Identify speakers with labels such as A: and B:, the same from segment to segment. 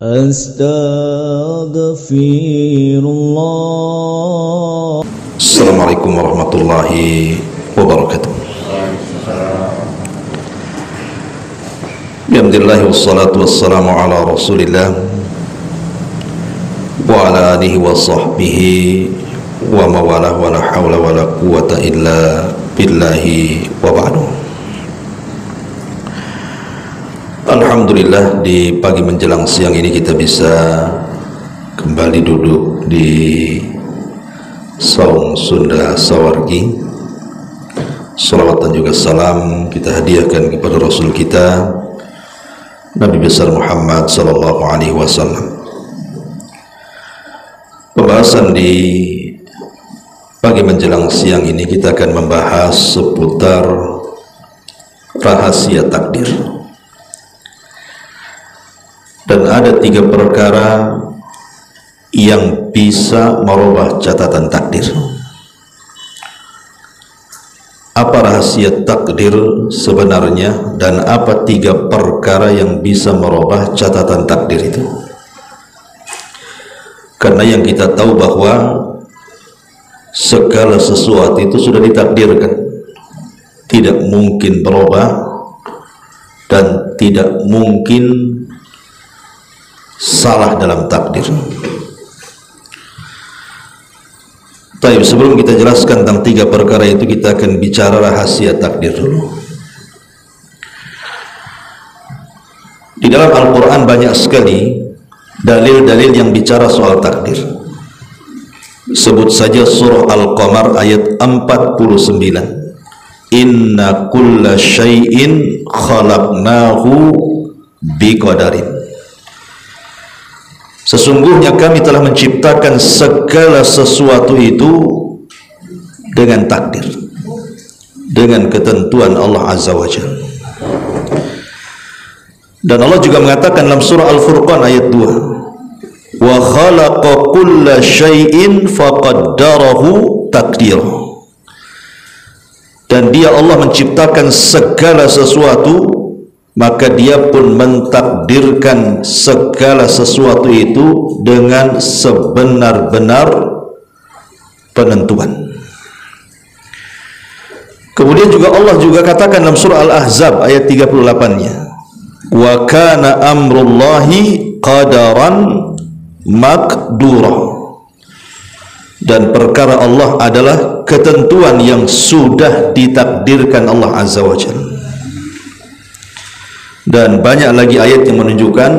A: Astaghfirullah.
B: Assalamualaikum warahmatullahi wabarakatuh. Alhamdulillah wassalatu wassalamu ala Rasulillah wa ala alihi wa sahbihi wa mawalah wa la hawla wa la quwata illa billahi wa ba'du. Alhamdulillah, di pagi menjelang siang ini kita bisa kembali duduk di Saung Sunda Sawargi. Salawat dan juga salam kita hadiahkan kepada Rasul kita Nabi besar Muhammad sallallahu alaihi wasallam. Pembahasan di pagi menjelang siang ini kita akan membahas seputar rahasia takdir. Dan ada 3 perkara yang bisa merubah catatan takdir. Apa rahasia takdir sebenarnya, dan apa 3 perkara yang bisa merubah catatan takdir itu? Karena yang kita tahu bahwa segala sesuatu itu sudah ditakdirkan, tidak mungkin berubah dan tidak mungkin salah dalam takdir. Baik, sebelum kita jelaskan tentang 3 perkara itu, kita akan bicara rahasia takdir dulu. Di dalam Al-Quran banyak sekali dalil-dalil yang bicara soal takdir. Sebut saja surah Al-Qamar ayat 49. Inna kulla syai'in khalaqnahu biqadarin. Sesungguhnya kami telah menciptakan segala sesuatu itu dengan takdir, dengan ketentuan Allah Azza wa Jalla. Dan Allah juga mengatakan dalam surah Al-Furqan ayat 2, wa khalaqa kulla syai'in faqaddarahu taqdira. Dan dia Allah menciptakan segala sesuatu, maka dia pun mentakdirkan segala sesuatu itu dengan sebenar-benar penentuan. Kemudian juga Allah juga katakan dalam surah Al-Ahzab ayat 38-nya, wa kana amrullahi qadaran maqdura. Dan perkara Allah adalah ketentuan yang sudah ditakdirkan Allah Azza wa Jalla. Dan banyak lagi ayat yang menunjukkan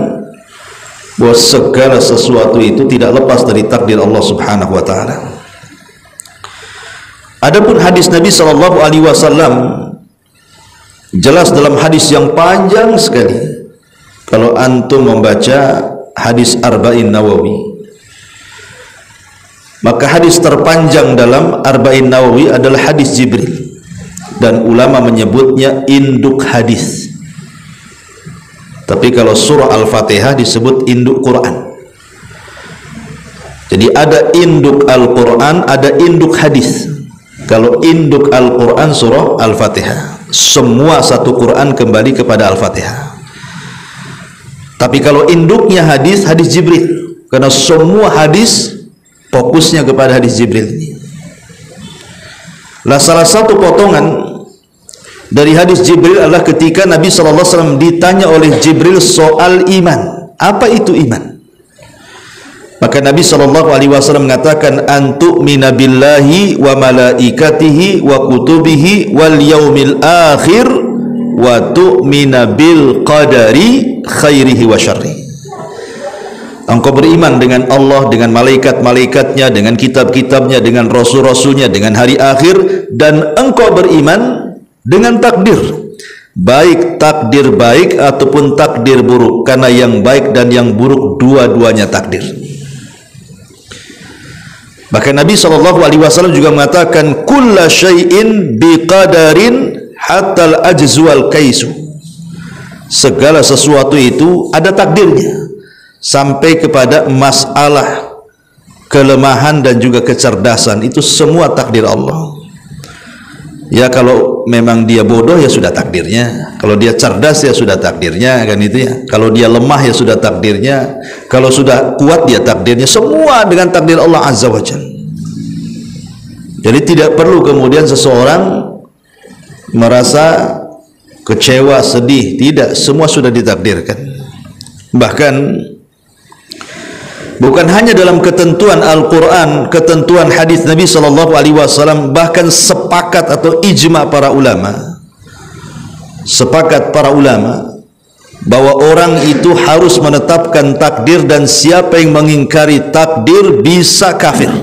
B: bahwa segala sesuatu itu tidak lepas dari takdir Allah Subhanahu wa taala. Adapun hadis Nabi sallallahu alaihi wasallam jelas dalam hadis yang panjang sekali. Kalau antum membaca hadis Arba'in Nawawi, maka hadis terpanjang dalam Arba'in Nawawi adalah hadis Jibril, dan ulama menyebutnya induk hadis. Tapi kalau surah Al-Fatihah disebut induk Quran. Jadi ada induk Al-Quran, ada induk hadis. Kalau induk Al-Quran surah Al-Fatihah, semua satu Quran kembali kepada Al-Fatihah. Tapi kalau induknya hadis, hadis Jibril, karena semua hadis fokusnya kepada hadis Jibril ini. Lah salah satu potongan dari hadis Jibril adalah ketika Nabi SAW ditanya oleh Jibril soal iman. Apa itu iman? Maka Nabi SAW mengatakan, antu'mina billahi wa malaikatihi wa kutubihi wal yaumil akhir wa tu'mina bil qadari khairihi wa syarri. Engkau beriman dengan Allah, dengan malaikat-malaikatnya, dengan kitab-kitabnya, dengan rasul-rasulnya, dengan hari akhir, dan engkau beriman dengan takdir, baik takdir baik ataupun takdir buruk, karena yang baik dan yang buruk dua-duanya takdir. Bahkan Nabi SAW juga mengatakan, kulla syai'in biqadarin hatta al-ajzu wal kaisu. Segala sesuatu itu ada takdirnya, sampai kepada masalah kelemahan dan juga kecerdasan, itu semua takdir Allah. Ya kalau memang dia bodoh ya sudah takdirnya, kalau dia cerdas ya sudah takdirnya, kan itu ya. Kalau dia lemah ya sudah takdirnya, kalau sudah kuat dia takdirnya, semua dengan takdir Allah Azza wa Jalla. Jadi tidak perlu kemudian seseorang merasa kecewa, sedih, tidak, semua sudah ditakdirkan. Bahkan bukan hanya dalam ketentuan Al-Quran, ketentuan hadis Nabi SAW, bahkan sepakat atau ijma para ulama, sepakat para ulama bahwa orang itu harus menetapkan takdir, dan siapa yang mengingkari takdir bisa kafir.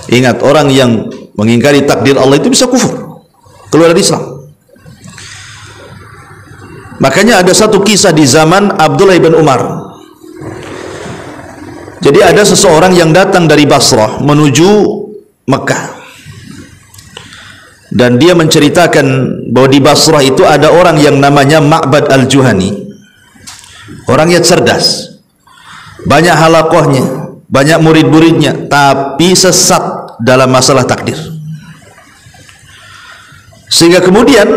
B: Ingat, orang yang mengingkari takdir Allah itu bisa kufur, keluar dari Islam. Makanya ada satu kisah di zaman Abdullah bin Umar. Jadi ada seseorang yang datang dari Basrah menuju Mekah, dan dia menceritakan bahwa di Basrah itu ada orang yang namanya Ma'bad al-Juhani. Orangnya cerdas, banyak halaqahnya, banyak murid-muridnya, tapi sesat dalam masalah takdir. Sehingga kemudian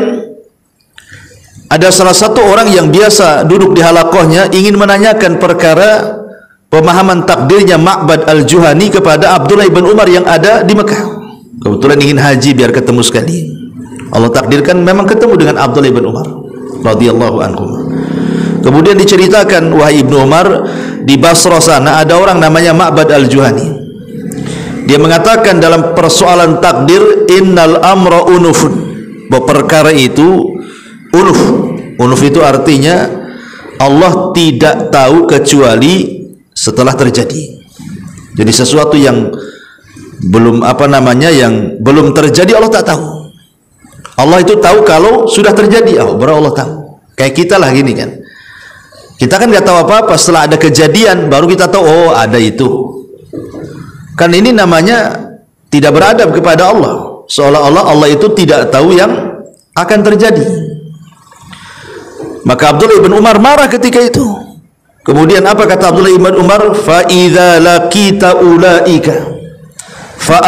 B: ada salah satu orang yang biasa duduk di halaqahnya ingin menanyakan perkara pemahaman takdirnya Ma'bad al-Juhani kepada Abdullah bin Umar yang ada di Mekah. Kebetulan ingin haji biar ketemu sekali. Allah takdirkan memang ketemu dengan Abdullah bin Umar radhiyallahu anhu. Kemudian diceritakan, wahai Ibnu Umar, di Basrah sana ada orang namanya Ma'bad al-Juhani. Dia mengatakan dalam persoalan takdir, innal amra unufun, bahwa perkara itu unuf. Unuf itu artinya Allah tidak tahu kecuali setelah terjadi. Jadi sesuatu yang belum yang belum terjadi Allah tak tahu. Allah itu tahu kalau sudah terjadi, baru Allah tahu. Kayak kita lah gini kan. Kita kan nggak tahu apa-apa, setelah ada kejadian baru kita tahu, oh ada itu. Kan ini namanya tidak beradab kepada Allah. Seolah-olah Allah itu tidak tahu yang akan terjadi. Maka Abdullah bin Umar marah ketika itu. Kemudian apa kata Abdullah bin Umar? Fa idza laqita ulaika fa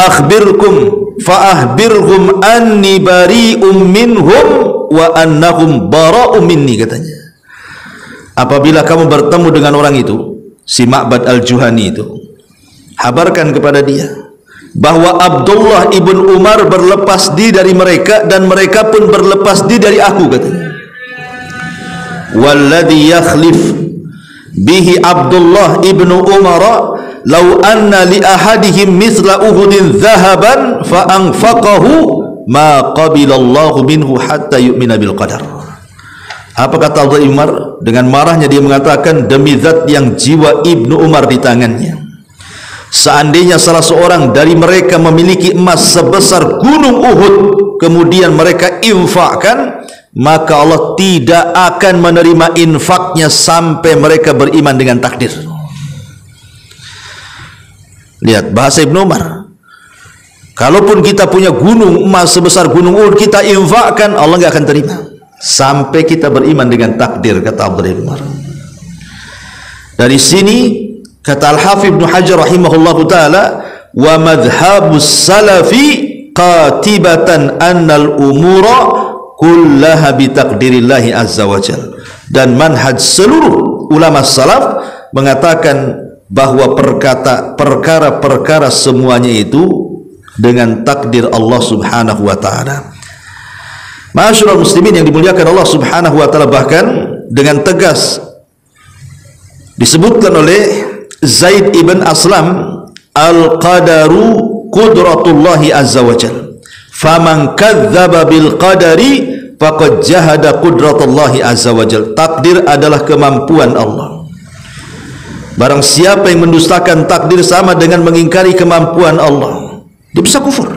B: akhbirhum anni bari'um minhum wa annahum bara'um minni, katanya. Apabila kamu bertemu dengan orang itu, si Ma'bad al-Juhani itu, habarkan kepada dia bahwa Abdullah ibn Umar berlepas diri dari mereka, dan mereka pun berlepas diri dari aku, katanya. Walladhi yakhlif bihi Abdullah ibn Umar law anna li ahadihim mithla Uhudin dhahaban fa anfaqahu ma qabilallahu minhu hatta yu'mina bil qadar. Apa kata Abdullah ibn Umar? Dengan marahnya dia mengatakan, demi zat yang jiwa Ibnu Umar di tangannya, seandainya salah seorang dari mereka memiliki emas sebesar gunung Uhud, kemudian mereka infakkan, maka Allah tidak akan menerima infaknya sampai mereka beriman dengan takdir. Lihat bahasa Ibnu Umar. Kalaupun kita punya gunung emas sebesar gunung Uhud, kita infakkan, Allah nggak akan terima sampai kita beriman dengan takdir, kata Abdullah bin Umar. Dari sini kata Al-Hafidz Ibnu Hajar rahimahullahu taala, wa madhhabus salafi qatibatan annal umura kullaha bi taqdirillahi azza wajalla. Dan manhaj seluruh ulama salaf mengatakan bahwa perkara-perkara semuanya itu dengan takdir Allah Subhanahu wa taala. Ma'asyiral muslimin yang dimuliakan Allah Subhanahu wa taala, bahkan dengan tegas disebutkan oleh Zaid ibn Aslam, al-qadaru qudratullahi azza wajalla, faman kadzdzaba bil qadari faqad jahada qudratullahi azza wajalla. Takdir adalah kemampuan Allah. Barang siapa yang mendustakan takdir sama dengan mengingkari kemampuan Allah, dia bisa kufur.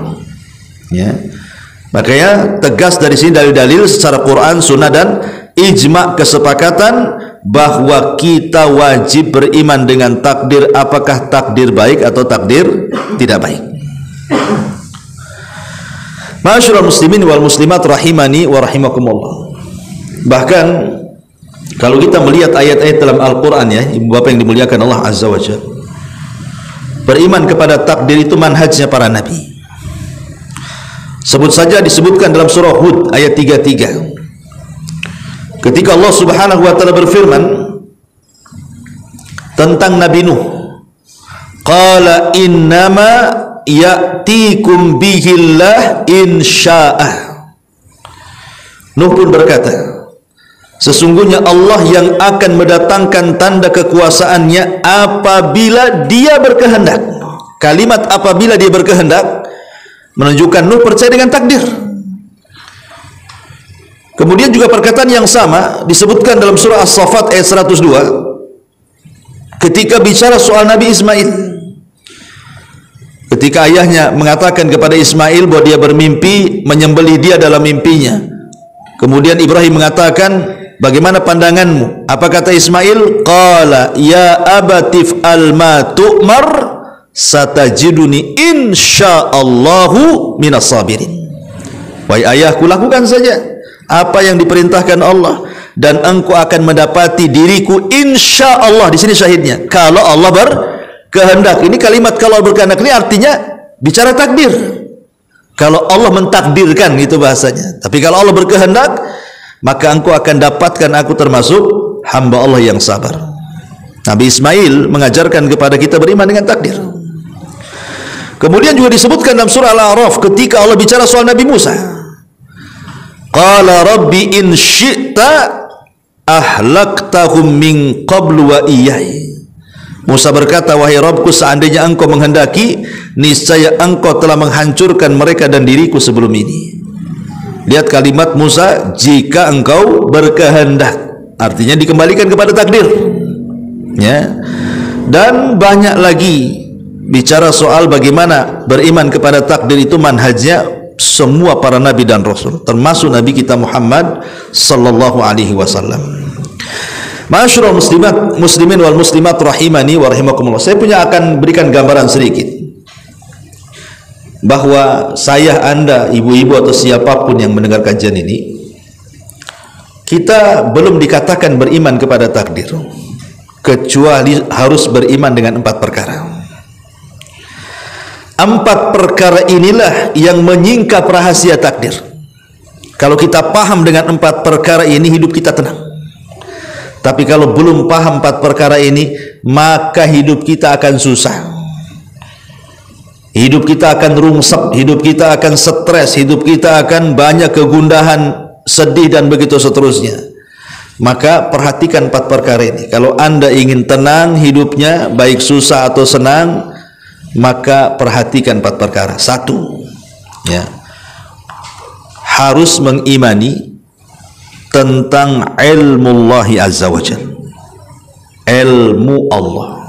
B: Ya. Makanya tegas dari sini dalil-dalil secara Quran, Sunnah, dan ijma kesepakatan bahwa kita wajib beriman dengan takdir, apakah takdir baik atau takdir tidak baik. Ma'asyiral muslimin wal muslimat rahimani wa rahimakumullah. Bahkan kalau kita melihat ayat-ayat dalam Al-Quran, ya ibu bapak yang dimuliakan Allah Azza wa Jalla, beriman kepada takdir itu manhajnya para nabi. Sebut saja disebutkan dalam surah Hud ayat 33. Ketika Allah Subhanahu wa taala berfirman tentang Nabi Nuh, qala innama ya'tikum bihillah insya'ah. Nuh pun berkata, sesungguhnya Allah yang akan mendatangkan tanda kekuasaannya apabila Dia berkehendak. Kalimat apabila Dia berkehendak menunjukkan Nuh percaya dengan takdir. Kemudian juga perkataan yang sama disebutkan dalam surah As-Saffat ayat 102 ketika bicara soal Nabi Ismail. Ketika ayahnya mengatakan kepada Ismail bahwa dia bermimpi menyembelih dia dalam mimpinya. Kemudian Ibrahim mengatakan, bagaimana pandanganmu? Apa kata Ismail? Qala ya abatif al-ma tu'mar satajiduni insyaallahu minas sabirin. Wahai ayahku, lakukan saja apa yang diperintahkan Allah dan engkau akan mendapati diriku insyaallah. Di sini syahidnya, kalau Allah berkehendak. Ini kalimat kalau berkehendak ini artinya bicara takdir. Kalau Allah mentakdirkan itu bahasanya. Tapi kalau Allah berkehendak, maka engkau akan dapatkan aku termasuk hamba Allah yang sabar. Nabi Ismail mengajarkan kepada kita beriman dengan takdir. Kemudian juga disebutkan dalam surah Al-A'raf ketika Allah bicara soal Nabi Musa. Qala rabbi in syi'ta ahlaktahum min qablu wa iyyai. Musa berkata, wahai Rabbku, seandainya engkau menghendaki, niscaya engkau telah menghancurkan mereka dan diriku sebelum ini. Lihat kalimat Musa, jika engkau berkehendak, artinya dikembalikan kepada takdir. Ya. Dan banyak lagi bicara soal bagaimana beriman kepada takdir itu manhajnya semua para nabi dan rasul, termasuk nabi kita Muhammad sallallahu alaihi wasallam. Ma'asyiral muslimin wal muslimat rahimani wa rahimakumullah. Saya akan berikan gambaran sedikit bahwa saya, Anda, ibu-ibu atau siapapun yang mendengar kajian ini, kita belum dikatakan beriman kepada takdir kecuali harus beriman dengan 4 perkara. 4 perkara inilah yang menyingkap rahasia takdir. Kalau kita paham dengan 4 perkara ini, hidup kita tenang. Tapi kalau belum paham 4 perkara ini, maka hidup kita akan susah. Hidup kita akan rungsek, hidup kita akan stres, hidup kita akan banyak kegundahan, sedih dan begitu seterusnya. Maka perhatikan 4 perkara ini. Kalau Anda ingin tenang hidupnya, baik susah atau senang, maka perhatikan 4 perkara. 1, ya, harus mengimani tentang ilmu Allah Azza wa Jalla, ilmu Allah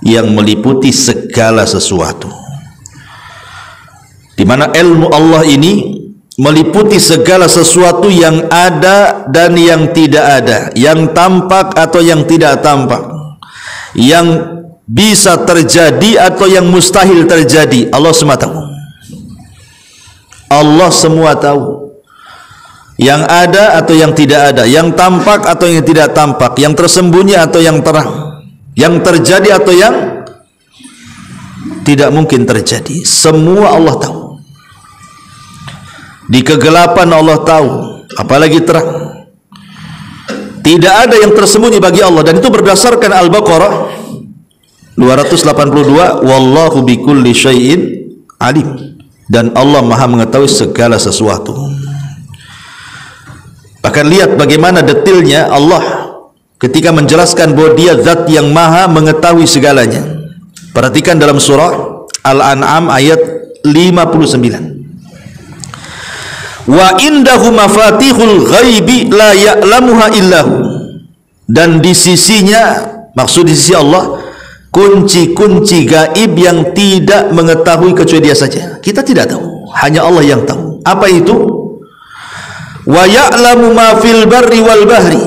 B: yang meliputi segala sesuatu, di mana ilmu Allah ini meliputi segala sesuatu yang ada dan yang tidak ada, yang tampak atau yang tidak tampak, yang bisa terjadi atau yang mustahil terjadi. Allah semua tahu. Allah semua tahu. Yang ada atau yang tidak ada, yang tampak atau yang tidak tampak, yang tersembunyi atau yang terang, yang terjadi atau yang tidak mungkin terjadi. Semua Allah tahu. Di kegelapan Allah tahu, apalagi terang. Tidak ada yang tersembunyi bagi Allah, dan itu berdasarkan Al-Baqarah 282, wallahu bikulli syai'in alim, dan Allah Maha mengetahui segala sesuatu. Bahkan lihat bagaimana detailnya Allah ketika menjelaskan bahwa Dia zat yang Maha mengetahui segalanya. Perhatikan dalam surah Al-An'am ayat 59. Wa indahu mafatihul ghaibi la ya'lamuha illahu. Dan di sisinya, maksud di sisi Allah, kunci-kunci gaib yang tidak mengetahui kecuali Dia saja. Kita tidak tahu, hanya Allah yang tahu. Apa itu? Wa ya'lamu ma fil barri wal bahri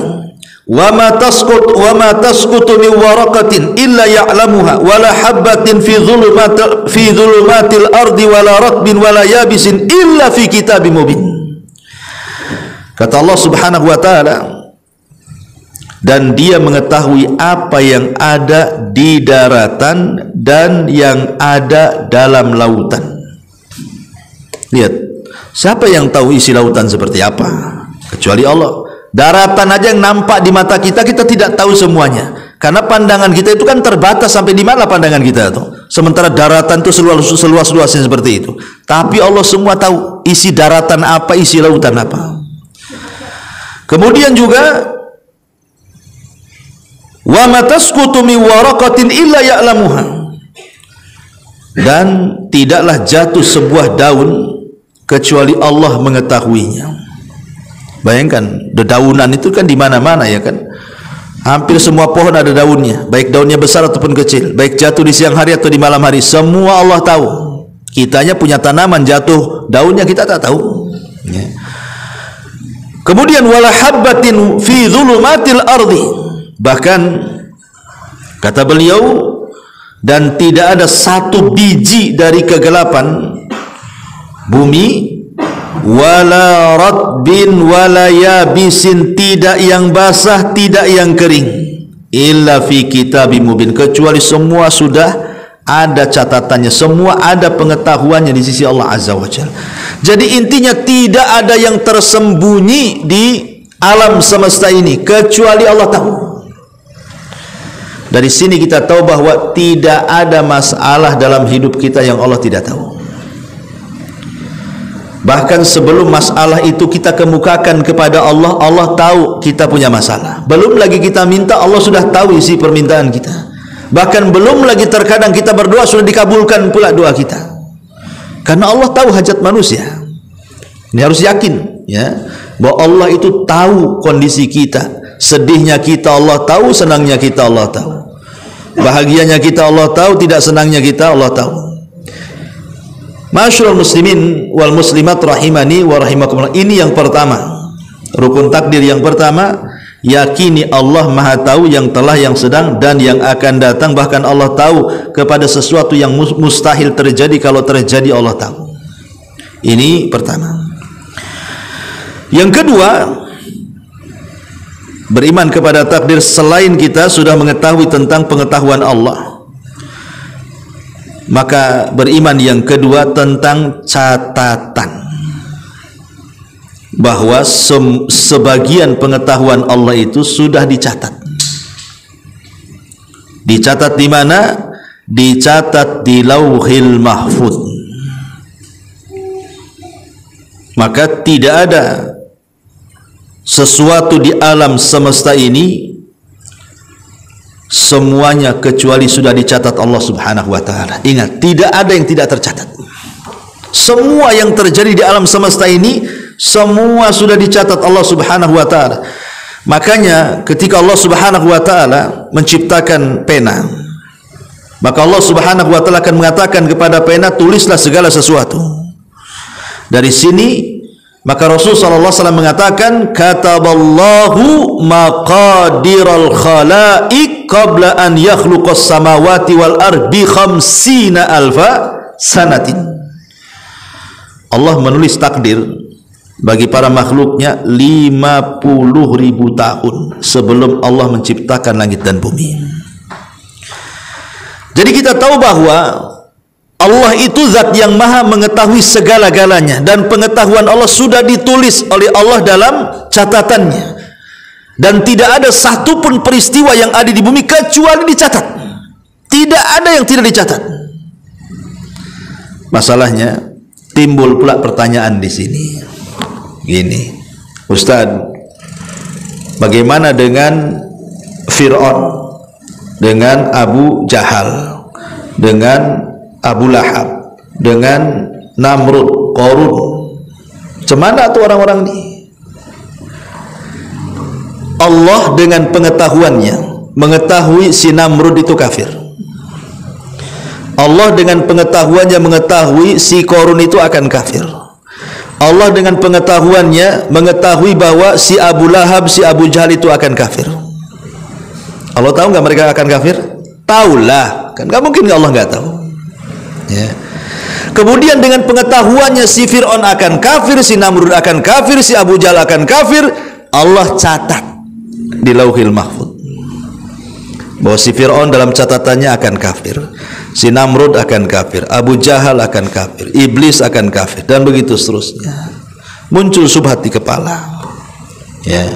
B: wa ma tasqutu min waraqatin illa ya'lamuha wa la habatin fi dhulumatil ardi wa la ratbin wa la yabisin illa fi kitabim mubin. Kata Allah Subhanahu wa taala, dan Dia mengetahui apa yang ada di daratan dan yang ada dalam lautan. Lihat, siapa yang tahu isi lautan seperti apa? Kecuali Allah. Daratan aja yang nampak di mata kita, kita tidak tahu semuanya. Karena pandangan kita itu kan terbatas, sampai di mana pandangan kita itu. Sementara daratan itu seluas-luasnya seperti itu. Tapi Allah semua tahu isi daratan apa, isi lautan apa. Kemudian juga wa ma tasqutu min waraqatin illa ya'lamuha. Dan tidaklah jatuh sebuah daun kecuali Allah mengetahuinya. Bayangkan, dedaunan itu kan di mana-mana ya kan. Hampir semua pohon ada daunnya, baik daunnya besar ataupun kecil, baik jatuh di siang hari atau di malam hari, semua Allah tahu. Kitanya punya tanaman jatuh daunnya kita tak tahu. Ya. Kemudian wala habbatin fi dhulumatil ardi. Bahkan kata beliau, dan tidak ada satu biji dari kegelapan bumi, wala ratbin wala yabisin, tidak yang basah tidak yang kering, illa fi kitabim mubin, kecuali semua sudah ada catatannya, semua ada pengetahuannya di sisi Allah Azza wa Jalla. Jadi intinya tidak ada yang tersembunyi di alam semesta ini kecuali Allah tahu. Dari sini kita tahu bahwa tidak ada masalah dalam hidup kita yang Allah tidak tahu. Bahkan sebelum masalah itu kita kemukakan kepada Allah, Allah tahu kita punya masalah. Belum lagi kita minta, Allah sudah tahu isi permintaan kita. Bahkan belum lagi terkadang kita berdoa sudah dikabulkan pula doa kita. Karena Allah tahu hajat manusia. Ini harus yakin ya, bahwa Allah itu tahu kondisi kita. Sedihnya kita Allah tahu, senangnya kita Allah tahu. Bahagianya kita Allah tahu, tidak senangnya kita Allah tahu. Masyarul muslimin wal muslimat rahimani wa rahimakumullah. Ini yang pertama, rukun takdir yang pertama, yakini Allah Maha tahu yang telah, yang sedang dan yang akan datang. Bahkan Allah tahu kepada sesuatu yang mustahil terjadi, kalau terjadi Allah tahu. Ini pertama. Yang kedua, beriman kepada takdir selain kita sudah mengetahui tentang pengetahuan Allah. Maka beriman yang kedua tentang catatan, bahwa sebagian pengetahuan Allah itu sudah dicatat. Dicatat di mana? Dicatat di Lauhil Mahfuz. Maka tidak ada sesuatu di alam semesta ini semuanya kecuali sudah dicatat Allah Subhanahu wa taala. Ingat, tidak ada yang tidak tercatat. Semua yang terjadi di alam semesta ini semua sudah dicatat Allah Subhanahu wa taala. Makanya ketika Allah Subhanahu wa taala menciptakan pena, maka Allah Subhanahu wa taala akan mengatakan kepada pena, tulislah segala sesuatu. Dari sini maka Rasul sallallahu alaihi wasallam mengatakan, kataballahu maqadiral khalaiq qabla an yakhluqas samawati wal ardi 50 alfa sanatin. Allah menulis takdir bagi para makhluknya 50.000 tahun sebelum Allah menciptakan langit dan bumi. Jadi kita tahu bahwa Allah itu zat yang maha mengetahui segala-galanya, dan pengetahuan Allah sudah ditulis oleh Allah dalam catatannya, dan tidak ada satupun peristiwa yang ada di bumi kecuali dicatat. Tidak ada yang tidak dicatat. Masalahnya timbul pula pertanyaan di sini. Gini, Ustaz, bagaimana dengan Fir'aun, dengan Abu Jahal, dengan Abu Lahab, dengan Namrud, Qarun? Cemana tuh orang-orang ini? Allah dengan pengetahuannya mengetahui si Namrud itu kafir. Allah dengan pengetahuannya mengetahui si Qarun itu akan kafir. Allah dengan pengetahuannya mengetahui bahwa si Abu Lahab, si Abu Jahal itu akan kafir. Allah tahu nggak mereka akan kafir? Taulah, kan nggak mungkin Allah nggak tahu. Ya. Kemudian dengan pengetahuannya si Fir'aun akan kafir, si Namrud akan kafir, si Abu Jahal akan kafir, Allah catat di Lauhil Mahfuz. bahwa si Fir'aun dalam catatannya akan kafir, si Namrud akan kafir, Abu Jahal akan kafir, Iblis akan kafir, dan begitu seterusnya. Muncul subhat di kepala. Ya.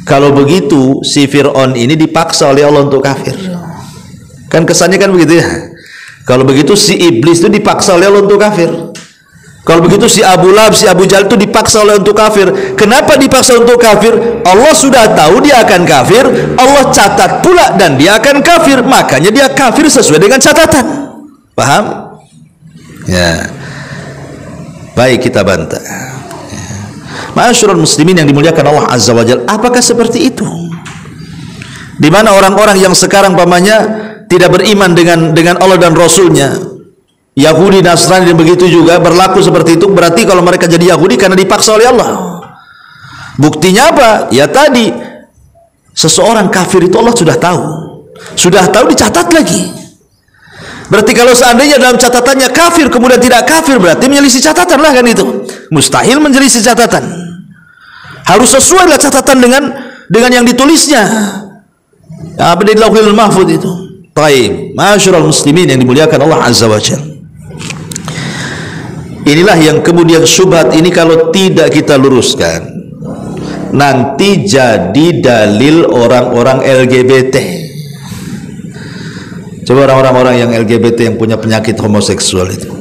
B: Kalau begitu si Fir'aun ini dipaksa oleh Allah untuk kafir. Kan kesannya kan begitu ya. Kalau begitu si Iblis itu dipaksa oleh Allah untuk kafir. Kalau begitu si Abu Lahab, si Abu Jahal itu dipaksa oleh untuk kafir. Kenapa dipaksa untuk kafir? Allah sudah tahu dia akan kafir, Allah catat pula dan dia akan kafir, makanya dia kafir sesuai dengan catatan. Paham? Ya. Baik, kita bantah. Ya. Ma'asyiral muslimin yang dimuliakan Allah Azza wa Jalla, apakah seperti itu? Di mana orang-orang yang sekarang pamannya tidak beriman dengan Allah dan Rasulnya, Yahudi, Nasrani, dan begitu juga berlaku seperti itu. Berarti kalau mereka jadi Yahudi karena dipaksa oleh Allah. Buktinya apa? Ya tadi, seseorang kafir itu Allah sudah tahu dicatat lagi. Berarti kalau seandainya dalam catatannya kafir kemudian tidak kafir, berarti menyelisih catatan lah kan itu. Mustahil menyelisih catatan. Harus sesuai lah catatan dengan yang ditulisnya. Apa di Lauhul Mahfuz itu. Baik, ma'asyiral muslimin yang dimuliakan Allah Azza wa Jalla. Inilah yang kemudian syubhat ini kalau tidak kita luruskan, nanti jadi dalil orang-orang LGBT. Coba orang-orang yang LGBT yang punya penyakit homoseksual itu.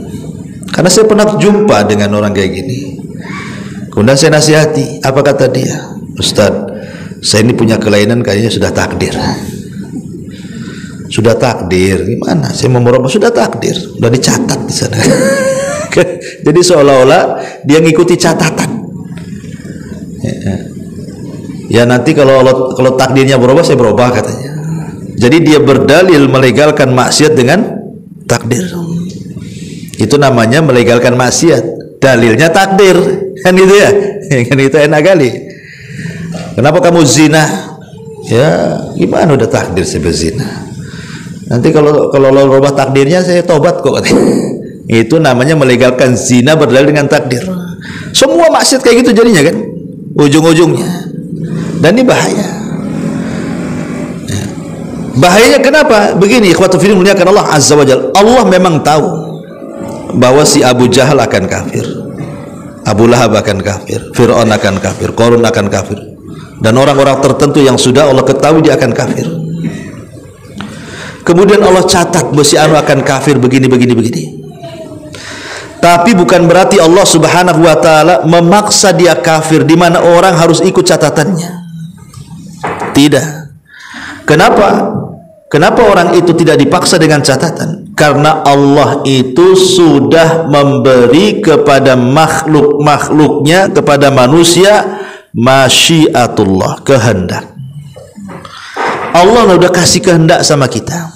B: Karena saya pernah jumpa dengan orang kayak gini. Kemudian saya nasihati, apa kata dia? Ustaz, saya ini punya kelainan kayaknya sudah takdir. Sudah takdir, gimana? Saya mau merubah, sudah takdir, sudah dicatat di sana. Jadi seolah-olah dia ngikuti catatan. Ya nanti kalau takdirnya berubah, saya berubah katanya. Jadi dia berdalil melegalkan maksiat dengan takdir. Itu namanya melegalkan maksiat. Dalilnya takdir, kan itu ya? Kan itu enak kali. Kenapa kamu zina? Ya gimana udah takdir saya berzina. Nanti kalau berubah takdirnya saya tobat kok katanya. Itu namanya melegalkan zina berdalil dengan takdir. Semua maksiat kayak gitu jadinya kan, ujung-ujungnya. Dan ini bahaya. Bahayanya kenapa? Begini, ikhwatu fillah muliakan Allah Azza wa Jalla. Allah memang tahu bahwa si Abu Jahal akan kafir, Abu Lahab akan kafir, Fir'aun akan kafir, Qarun akan kafir, dan orang-orang tertentu yang sudah Allah ketahui dia akan kafir. Kemudian Allah catat bahwa si anu akan kafir begini. Tapi bukan berarti Allah Subhanahu wa taala memaksa dia kafir di mana orang harus ikut catatannya. Tidak. Kenapa orang itu tidak dipaksa dengan catatan? Karena Allah itu sudah memberi kepada makhluk-makhluknya, kepada manusia, masyiatullah, kehendak. Allah sudah kasih kehendak sama kita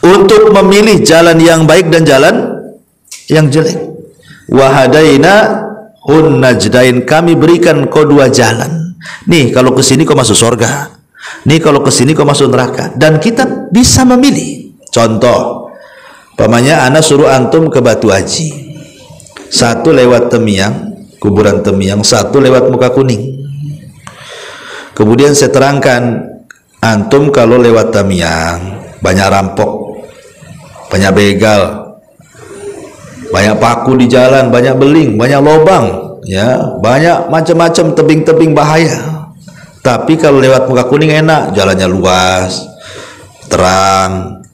B: untuk memilih jalan yang baik dan jalan yang jelek. Wahadaina hun najdain, kami berikan kau dua jalan. Nih kalau ke sini kau masuk surga, nih kalau ke sini kau masuk neraka, dan kita bisa memilih. Contoh, pamannya ana suruh antum ke Batu Haji, satu lewat Temiang, kuburan Temiang, satu lewat Muka Kuning. Kemudian saya terangkan, antum kalau lewat Temiang banyak rampok, banyak begal, banyak paku di jalan, banyak beling, banyak lobang, ya, banyak macam-macam tebing-tebing bahaya. Tapi kalau lewat Muka Kuning enak, jalannya luas, terang,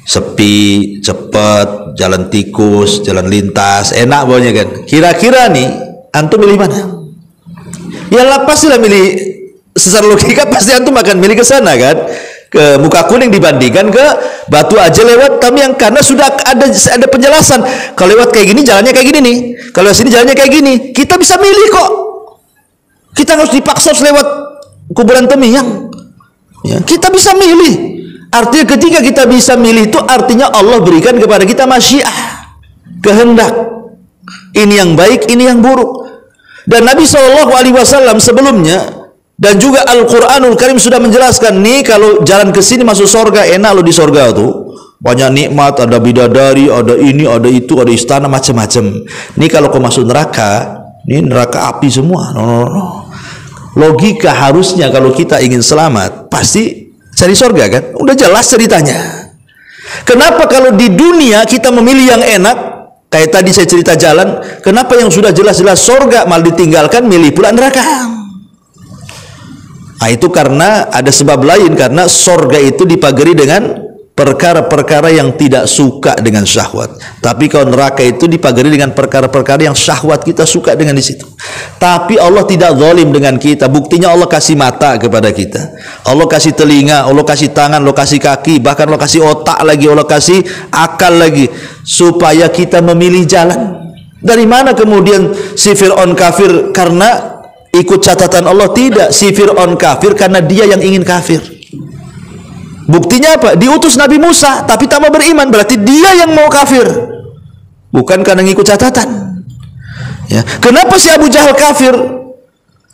B: sepi, cepat, jalan tikus, jalan lintas, enak pokoknya kan. Kira-kira nih, antum milih mana? Ya lah pastilah milih, secara logika pasti antum akan milih ke sana kan, ke Muka Kuning dibandingkan ke Batu Haji lewat Tamiang, karena sudah ada penjelasan. Kalau lewat kayak gini jalannya kayak gini nih, kalau sini jalannya kayak gini. Kita bisa milih kok. Kita harus dipaksa lewat kuburan Tamiang. Ya, kita bisa milih. Artinya ketika kita bisa milih itu artinya Allah berikan kepada kita masyiah, kehendak. Ini yang baik, ini yang buruk. Dan Nabi SAW sebelumnya dan juga Al-Quranul Karim sudah menjelaskan, nih kalau jalan ke sini masuk surga, enak lo di surga tuh, banyak nikmat, ada bidadari, ada ini, ada itu, ada istana, macam-macam. Nih kalau kau masuk neraka, ini neraka api semua. No. Logika harusnya kalau kita ingin selamat, pasti Cari surga kan? Udah jelas ceritanya. Kenapa kalau di dunia kita memilih yang enak? Kayak tadi saya cerita jalan, kenapa yang sudah jelas-jelas surga malah ditinggalkan milih pula neraka? Nah, itu karena ada sebab lain, karena surga itu dipagari dengan perkara-perkara yang tidak suka dengan syahwat. Tapi kalau neraka itu dipagari dengan perkara-perkara yang syahwat kita suka dengan di situ. Tapi Allah tidak zalim dengan kita. Buktinya Allah kasih mata kepada kita, Allah kasih telinga, Allah kasih tangan, Allah kasih kaki, bahkan Allah kasih otak lagi, Allah kasih akal lagi, supaya kita memilih jalan. Dari mana kemudian si Fir'aun kafir karena ikut catatan Allah? Tidak, si Fir'aun kafir karena dia yang ingin kafir. Buktinya apa? Diutus Nabi Musa tapi tak mau beriman, berarti dia yang mau kafir, bukan karena ngikut catatan. Ya. Kenapa si Abu Jahal kafir?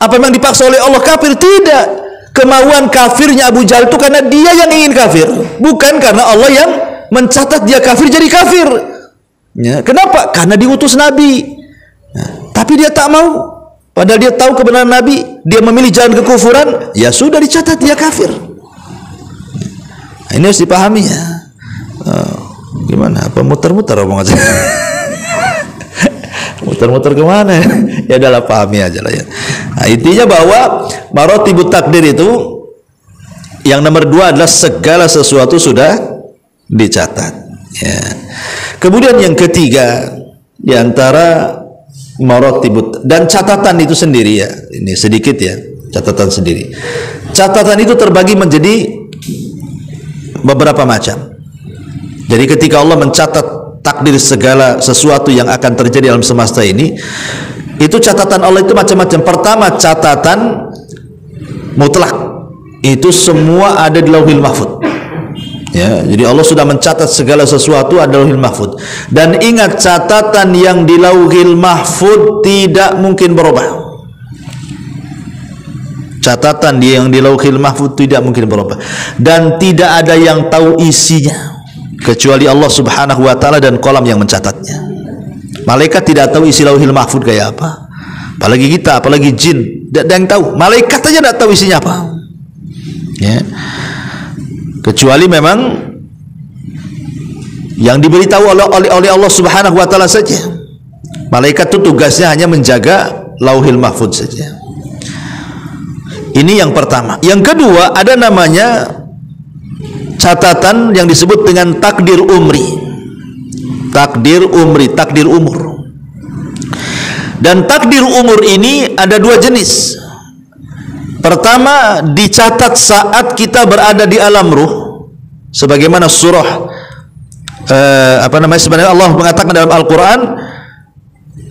B: Apa memang dipaksa oleh Allah kafir? Tidak. Kemauan kafirnya Abu Jahal itu karena dia yang ingin kafir, bukan karena Allah yang mencatat dia kafir jadi kafir. Ya. Kenapa? Karena diutus Nabi. Ya. Tapi dia tak mau. Padahal dia tahu kebenaran Nabi, dia memilih jalan kekufuran, ya sudah dicatat dia kafir. Ini harus dipahami ya. Gimana? Apa muter-muter omong aja? Muter-muter kemana? Ya adalah pahami aja lah ya. Nah, intinya bahwa maratibut takdir itu yang nomor 2 adalah segala sesuatu sudah dicatat. Ya. Kemudian yang ketiga di antara maratibut, dan catatan itu sendiri ya. Ini sedikit ya, catatan sendiri. Catatan itu terbagi menjadi beberapa macam. Jadi ketika Allah mencatat takdir segala sesuatu yang akan terjadi dalam semesta ini, itu catatan Allah itu macam-macam. Pertama, catatan mutlak, itu semua ada di Lauhil Mahfuz. Ya, jadi Allah sudah mencatat segala sesuatu ada di Lauhil Mahfuz. Dan ingat, catatan yang di Lauhil Mahfuz tidak mungkin berubah. Catatan yang di Lauhil Mahfuz tidak mungkin berubah, dan tidak ada yang tahu isinya kecuali Allah Subhanahu wa taala dan kolam yang mencatatnya. Malaikat tidak tahu isi Lauhil Mahfuz kayak apa, apalagi kita, apalagi jin, tidak ada yang tahu. Malaikat aja tidak tahu isinya apa. Ya. Kecuali memang yang diberitahu oleh Allah Subhanahu wa taala saja. Malaikat itu tugasnya hanya menjaga Lauhil Mahfuz saja. Ini yang pertama. Yang kedua, ada namanya catatan yang disebut dengan takdir umri. Takdir umri, takdir umur. Dan takdir umur ini ada 2 jenis. Pertama, dicatat saat kita berada di alam ruh, sebagaimana surah sebenarnya Allah mengatakan dalam Al-Quran,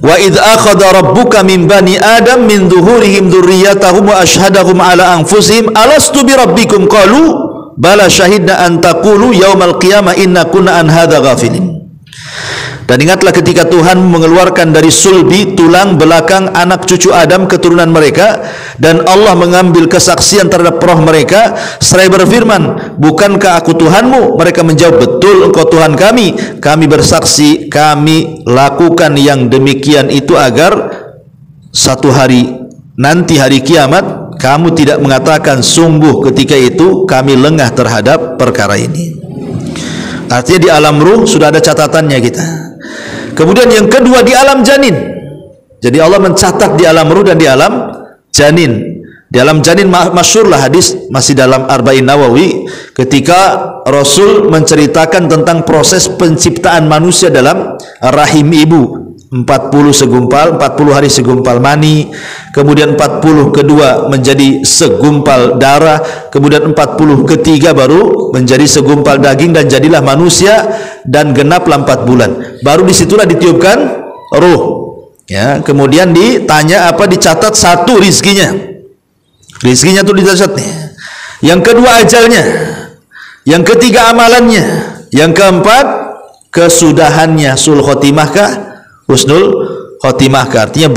B: wa idh akhadha rabbuka min bani adam min dhuhurihim dzurriyyatahum wa ashhadahum ala anfusihim alastu bi rabbikum qalu bala syahidna an taqulu yaumal qiyamah inna kunna an hadza ghafilin. Dan ingatlah ketika Tuhan mengeluarkan dari sulbi, tulang belakang anak cucu Adam keturunan mereka, dan Allah mengambil kesaksian terhadap roh mereka seraya berfirman, bukankah aku Tuhanmu? Mereka menjawab, betul engkau Tuhan kami. Kami bersaksi kami lakukan yang demikian itu agar satu hari nanti hari kiamat kamu tidak mengatakan sungguh ketika itu kami lengah terhadap perkara ini. Artinya di alam ruh sudah ada catatannya kita. Kemudian yang kedua di alam janin. Jadi Allah mencatat di alam ruh dan di alam janin. Di alam janin masyhurlah hadis masih dalam Arba'in Nawawi ketika Rasul menceritakan tentang proses penciptaan manusia dalam rahim ibu. 40 segumpal, 40 hari segumpal mani, kemudian 40 kedua menjadi segumpal darah, kemudian 40 ketiga baru menjadi segumpal daging dan jadilah manusia, dan genaplah 4 bulan. Baru disitulah ditiupkan ruh. Ya, kemudian ditanya apa, dicatat satu rizkinya. Rizkinya itu dicatat nih. Yang kedua ajalnya. Yang ketiga amalannya. Yang keempat kesudahannya, sul khotimahkah? Husnul khotimah, artinya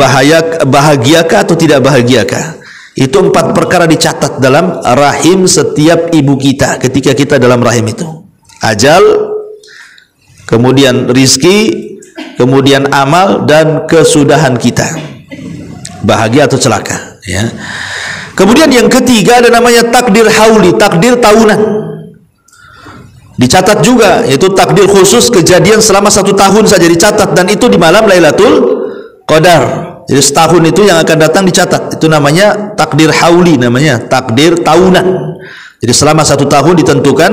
B: bahagiakah atau tidak bahagiakah. Itu 4 perkara dicatat dalam rahim setiap ibu kita ketika kita dalam rahim itu. Ajal, kemudian rizki, kemudian amal, dan kesudahan kita, bahagia atau celaka ya. Kemudian yang ketiga ada namanya takdir hauli, takdir tahunan. Dicatat juga, yaitu takdir khusus kejadian selama 1 tahun saja dicatat, dan itu di malam Lailatul Qadar. Jadi setahun itu yang akan datang dicatat. Itu namanya takdir hauli, namanya takdir tahunan. Jadi selama 1 tahun ditentukan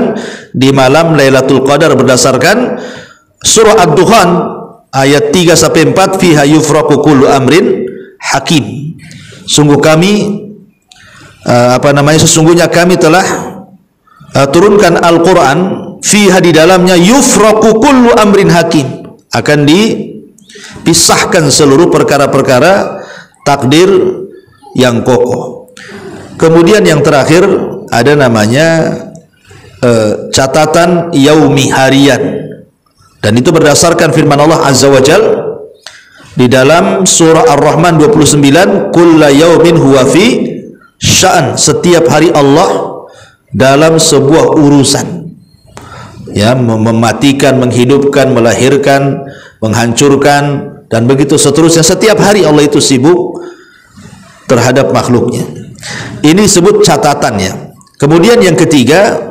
B: di malam Lailatul Qadar berdasarkan surah Ad-Dukhan ayat 3 sampai 4, fiha yufraqu kullu amrin hakim. Sungguh kami sesungguhnya kami telah turunkan Al-Quran, fiha di dalamnya, yufraqu kullu amrin hakim, akan dipisahkan seluruh perkara-perkara takdir yang kokoh. Kemudian yang terakhir ada namanya catatan yaumi, harian, dan itu berdasarkan firman Allah Azza wa Jal di dalam surah Ar-Rahman 29, kulla yaumin huwa fi sya'an, setiap hari Allah dalam sebuah urusan, ya, mematikan, menghidupkan, melahirkan, menghancurkan, dan begitu seterusnya. Setiap hari Allah itu sibuk terhadap makhluknya. Ini disebut catatannya. Kemudian yang ketiga,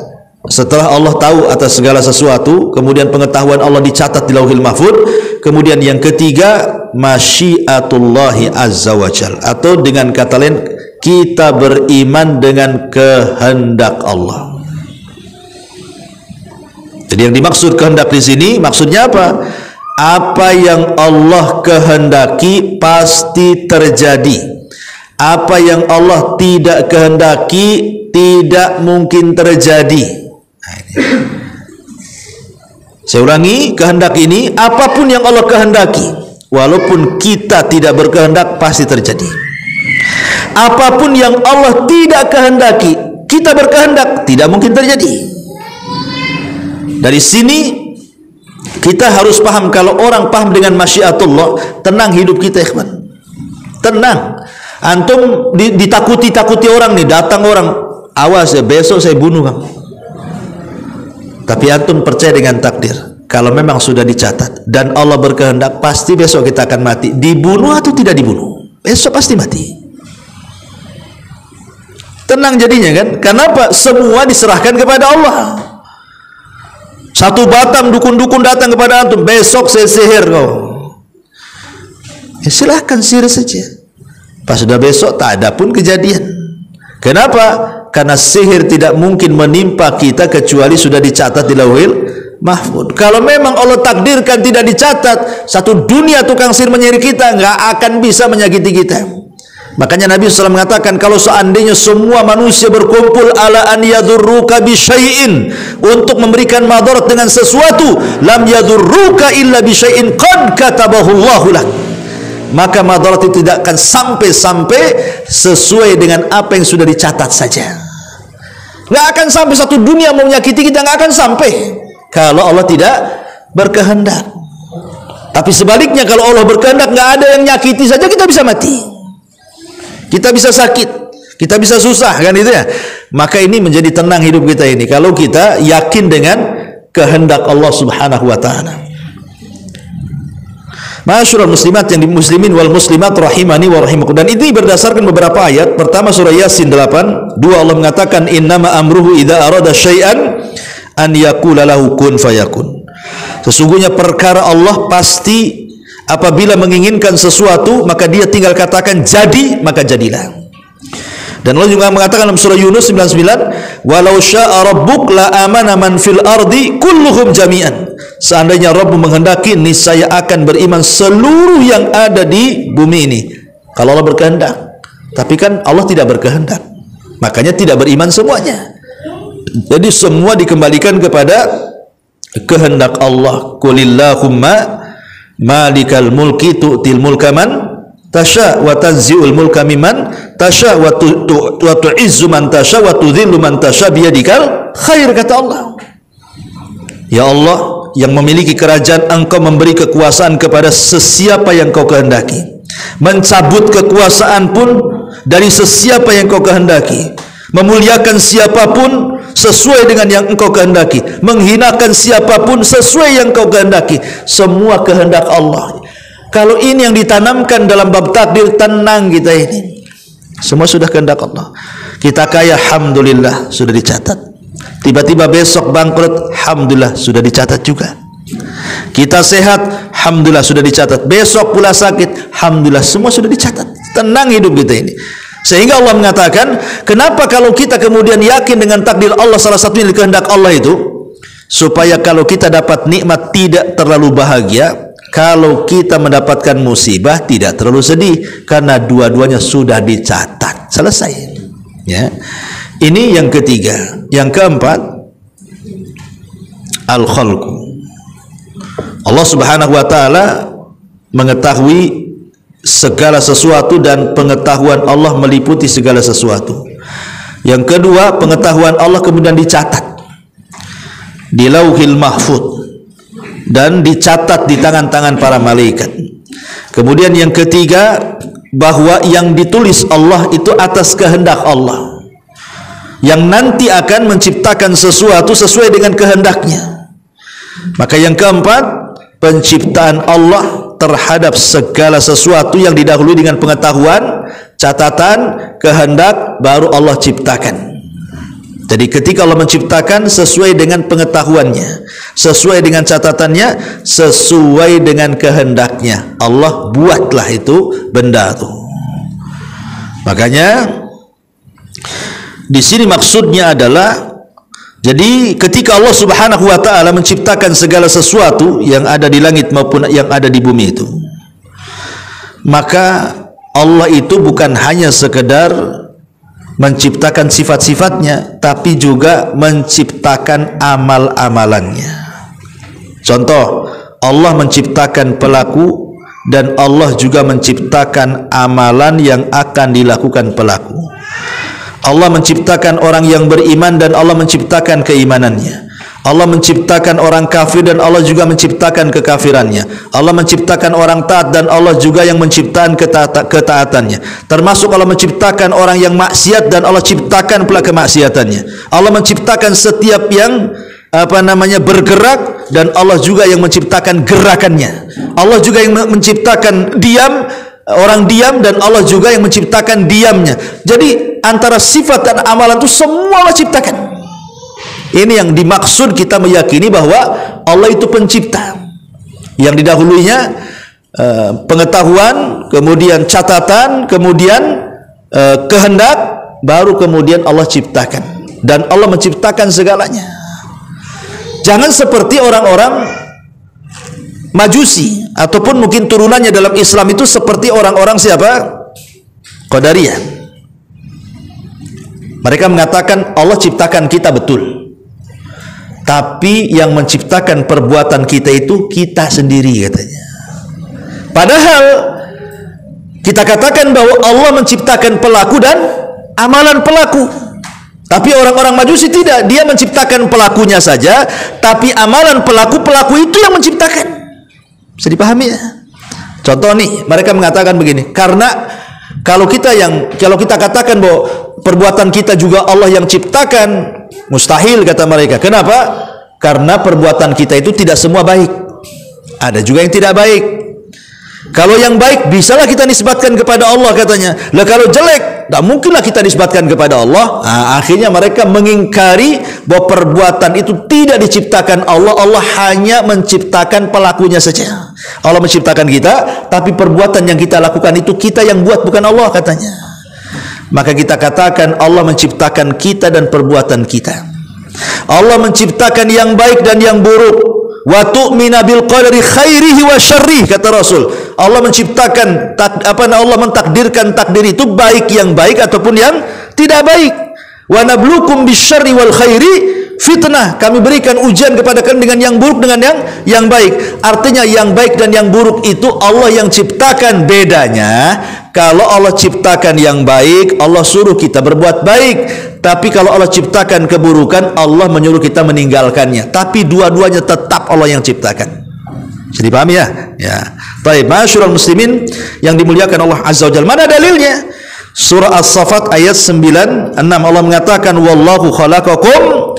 B: setelah Allah tahu atas segala sesuatu, kemudian pengetahuan Allah dicatat di Lauhil Mahfuz. Kemudian yang ketiga, masyiatullahi azza wa jal, atau dengan kata lain, kita beriman dengan kehendak Allah. Jadi yang dimaksud kehendak di sini maksudnya apa? Apa yang Allah kehendaki pasti terjadi. Apa yang Allah tidak kehendaki tidak mungkin terjadi. Nah, ini. Saya ulangi, kehendak ini apapun yang Allah kehendaki, walaupun kita tidak berkehendak, pasti terjadi. Apapun yang Allah tidak kehendaki, kita berkehendak, tidak mungkin terjadi. Dari sini kita harus paham, kalau orang paham dengan masyiatullah, tenang hidup kita, ikhwan. Tenang. Antum ditakuti orang nih, datang orang, awas ya, besok saya bunuh kamu. Tapi antum percaya dengan takdir. Kalau memang sudah dicatat dan Allah berkehendak, pasti besok kita akan mati. Dibunuh atau tidak dibunuh, besok pasti mati. Tenang jadinya kan? Kenapa? Semua diserahkan kepada Allah. Satu Batam dukun-dukun datang kepada antum, besok saya sihir kau. Ya silahkan sihir saja. Pas sudah besok tak ada pun kejadian. Kenapa? Karena sihir tidak mungkin menimpa kita kecuali sudah dicatat di Lauhil Mahfuz. Kalau memang Allah takdirkan tidak dicatat, satu dunia tukang sihir menyihir kita, nggak akan bisa menyakiti kita. Makanya Nabi SAW mengatakan, kalau seandainya semua manusia berkumpul ala an yadurruka bisyai'in, untuk memberikan madarat dengan sesuatu, lam yadurruka illa bisyai'in qad katabahu Allahu lak, maka madarat itu tidak akan sampai sesuai dengan apa yang sudah dicatat saja. Nggak akan sampai satu dunia mau menyakiti kita, nggak akan sampai kalau Allah tidak berkehendak. Tapi sebaliknya, kalau Allah berkehendak, nggak ada yang nyakiti saja kita bisa mati. Kita bisa sakit, kita bisa susah, kan itu ya. Maka ini menjadi tenang hidup kita ini kalau kita yakin dengan kehendak Allah Subhanahu wa taala. Ma'asyiral muslimat yang muslimin wal muslimat rahimani wa rahimakum. Dan ini berdasarkan beberapa ayat. Pertama surah Yasin 8, 2 Allah mengatakan innama amruhu idza arada syai'an an yaqula lahu kun fayakun. Sesungguhnya perkara Allah pasti apabila menginginkan sesuatu, maka dia tinggal katakan jadi, maka jadilah. Dan Allah juga mengatakan dalam surah Yunus 99, walau syaa rabbuk la amana man fil ardi kulluhum jami'an. Seandainya Rabb menghendaki, niscaya akan beriman seluruh yang ada di bumi ini. Kalau Allah berkehendak. Tapi kan Allah tidak berkehendak, makanya tidak beriman semuanya. Jadi semua dikembalikan kepada kehendak Allah. Qulillahumma malikal mulki tu'til mulka man tasha wa tanzi'ul mulka mimman tasha wa tu'izzu man tasha wa tudhillu man tasha biyadikal khair, kata Allah. Ya Allah, yang memiliki kerajaan, engkau memberi kekuasaan kepada sesiapa yang kau kehendaki, mencabut kekuasaan pun dari sesiapa yang kau kehendaki, memuliakan siapapun sesuai dengan yang engkau kehendaki, menghinakan siapapun sesuai yang engkau kehendaki. Semua kehendak Allah. Kalau ini yang ditanamkan dalam bab takdir, tenang kita ini. Semua sudah kehendak Allah. Kita kaya, alhamdulillah, sudah dicatat. Tiba-tiba besok bangkrut, alhamdulillah, sudah dicatat juga. Kita sehat, alhamdulillah, sudah dicatat. Besok pula sakit, alhamdulillah, semua sudah dicatat. Tenang hidup kita ini. Sehingga Allah mengatakan, kenapa kalau kita kemudian yakin dengan takdir Allah, salah satunya kehendak Allah itu, supaya kalau kita dapat nikmat tidak terlalu bahagia, kalau kita mendapatkan musibah tidak terlalu sedih, karena dua-duanya sudah dicatat. Selesai. Ya. Ini yang ketiga. Yang keempat, al-khalqu. Allah Subhanahu wa taala mengetahui segala sesuatu dan pengetahuan Allah meliputi segala sesuatu. Yang kedua, pengetahuan Allah kemudian dicatat di Lauhil Mahfuz dan dicatat di tangan-tangan para malaikat. Kemudian yang ketiga, bahwa yang ditulis Allah itu atas kehendak Allah, yang nanti akan menciptakan sesuatu sesuai dengan kehendaknya. Maka yang keempat, penciptaan Allah terhadap segala sesuatu yang didahului dengan pengetahuan, catatan, kehendak, baru Allah ciptakan. Jadi ketika Allah menciptakan, sesuai dengan pengetahuannya, sesuai dengan catatannya, sesuai dengan kehendaknya, Allah buatlah itu benda itu. Makanya di sini maksudnya adalah, jadi ketika Allah Subhanahu wa taala menciptakan segala sesuatu yang ada di langit maupun yang ada di bumi itu, maka Allah itu bukan hanya sekedar menciptakan sifat-sifatnya, tapi juga menciptakan amal-amalannya. Contoh, Allah menciptakan pelaku dan Allah juga menciptakan amalan yang akan dilakukan pelaku. Allah menciptakan orang yang beriman dan Allah menciptakan keimanannya. Allah menciptakan orang kafir dan Allah juga menciptakan kekafirannya. Allah menciptakan orang taat dan Allah juga yang menciptakan ketaatannya. Termasuk Allah menciptakan orang yang maksiat dan Allah ciptakan pula kemaksiatannya. Allah menciptakan setiap yang bergerak dan Allah juga yang menciptakan gerakannya. Allah juga yang menciptakan orang diam dan Allah juga yang menciptakan diamnya. Jadi antara sifat dan amalan itu semua Allah ciptakan. Ini yang dimaksud kita meyakini bahwa Allah itu pencipta. Yang didahulunya pengetahuan, kemudian catatan, kemudian kehendak, baru kemudian Allah ciptakan. Dan Allah menciptakan segalanya. Jangan seperti orang-orang Majusi ataupun mungkin turunannya dalam Islam itu seperti orang-orang siapa? Qadariyah. Mereka mengatakan Allah ciptakan kita betul, tapi yang menciptakan perbuatan kita itu kita sendiri katanya. Padahal kita katakan bahwa Allah menciptakan pelaku dan amalan pelaku. Tapi orang-orang Majusi tidak, dia menciptakan pelakunya saja, tapi amalan pelaku itu yang menciptakan. Bisa dipahami ya? Contoh nih, mereka mengatakan begini, karena kalau kita katakan bahwa perbuatan kita juga Allah yang ciptakan, mustahil kata mereka. Kenapa? Karena perbuatan kita itu tidak semua baik. Ada juga yang tidak baik. Kalau yang baik bisalah kita nisbatkan kepada Allah katanya. Lah kalau jelek, tak mungkinlah kita nisbatkan kepada Allah. Nah, akhirnya mereka mengingkari bahwa perbuatan itu tidak diciptakan Allah. Allah hanya menciptakan pelakunya saja. Allah menciptakan kita, tapi perbuatan yang kita lakukan itu kita yang buat, bukan Allah katanya. Maka kita katakan Allah menciptakan kita dan perbuatan kita. Allah menciptakan yang baik dan yang buruk. Wa tu'mina bil qadari khairihi wa syarrihi, kata Rasul. Allah menciptakan Allah mentakdirkan takdir itu baik yang baik ataupun yang tidak baik. Wa nabluukum bisyarri wal khairi fitnah. Kami berikan ujian kepada kalian dengan yang buruk dengan yang baik. Artinya yang baik dan yang buruk itu Allah yang ciptakan. Bedanya kalau Allah ciptakan yang baik, Allah suruh kita berbuat baik. Tapi kalau Allah ciptakan keburukan, Allah menyuruh kita meninggalkannya. Tapi dua-duanya tetap Allah yang ciptakan. Bisa dipahami ya? Ya. Baik, masyaallah muslimin yang dimuliakan Allah Azza wa Jalla. Mana dalilnya? Surah As-Saffat ayat 96. Allah mengatakan wallahu khalaqakum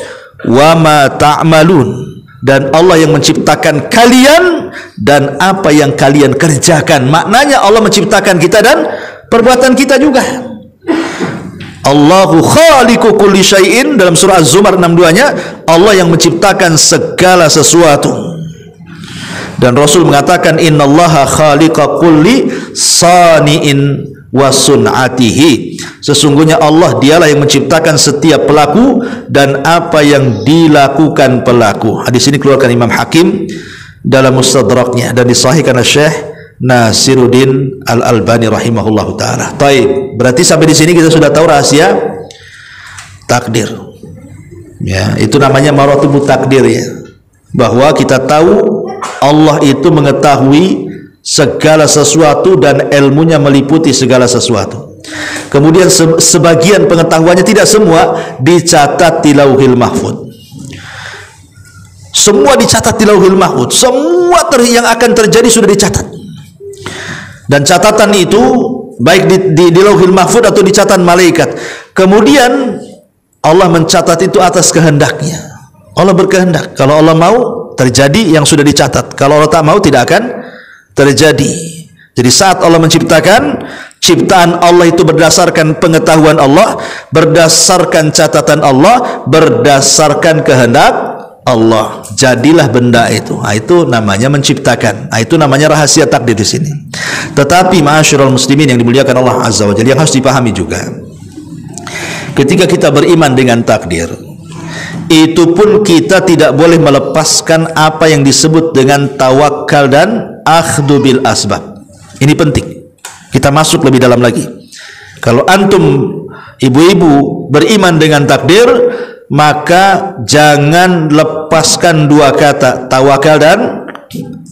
B: wa ma ta'malun. Dan Allah yang menciptakan kalian dan apa yang kalian kerjakan. Maknanya Allah menciptakan kita dan perbuatan kita juga. Allahu khaliqu kulli syai'in, dalam surah Az-Zumar 62-nya, Allah yang menciptakan segala sesuatu. Dan Rasul mengatakan innallaha khaliqa kulli sani'in wa sun'atihi. Sesungguhnya Allah dialah yang menciptakan setiap pelaku dan apa yang dilakukan pelaku. Hadis ini keluarkan Imam Hakim dalam Mustadraknya dan disahihkan oleh Syekh Nasiruddin Al-Albani rahimahullahu taala. Taib. Berarti sampai di sini kita sudah tahu rahasia takdir. Ya, itu namanya maratibut takdir ya. Bahwa kita tahu Allah itu mengetahui segala sesuatu dan ilmunya meliputi segala sesuatu. Kemudian sebagian pengetahuannya, tidak semua, dicatat di Lauhil Mahfuz. Semua dicatat di Lauhil Mahfuz. Semua yang akan terjadi sudah dicatat. Dan catatan itu baik di Lauhil Mahfuz atau di catatan malaikat. Kemudian Allah mencatat itu atas kehendaknya. Allah berkehendak. Kalau Allah mau, terjadi yang sudah dicatat. Kalau Allah tak mau, tidak akan terjadi. Jadi saat Allah menciptakan, ciptaan Allah itu berdasarkan pengetahuan Allah, berdasarkan catatan Allah, berdasarkan kehendak Allah. Jadilah benda itu. Nah, itu namanya menciptakan. Nah, itu namanya rahasia takdir di sini. Tetapi ma'asyiral muslimin yang dimuliakan Allah Azza wa Jalla, yang harus dipahami juga, ketika kita beriman dengan takdir, itu pun kita tidak boleh melepaskan apa yang disebut dengan tawakal dan akhdhu bil asbab. Ini penting. Kita masuk lebih dalam lagi. Kalau antum ibu-ibu beriman dengan takdir, maka jangan lepaskan dua kata, tawakal dan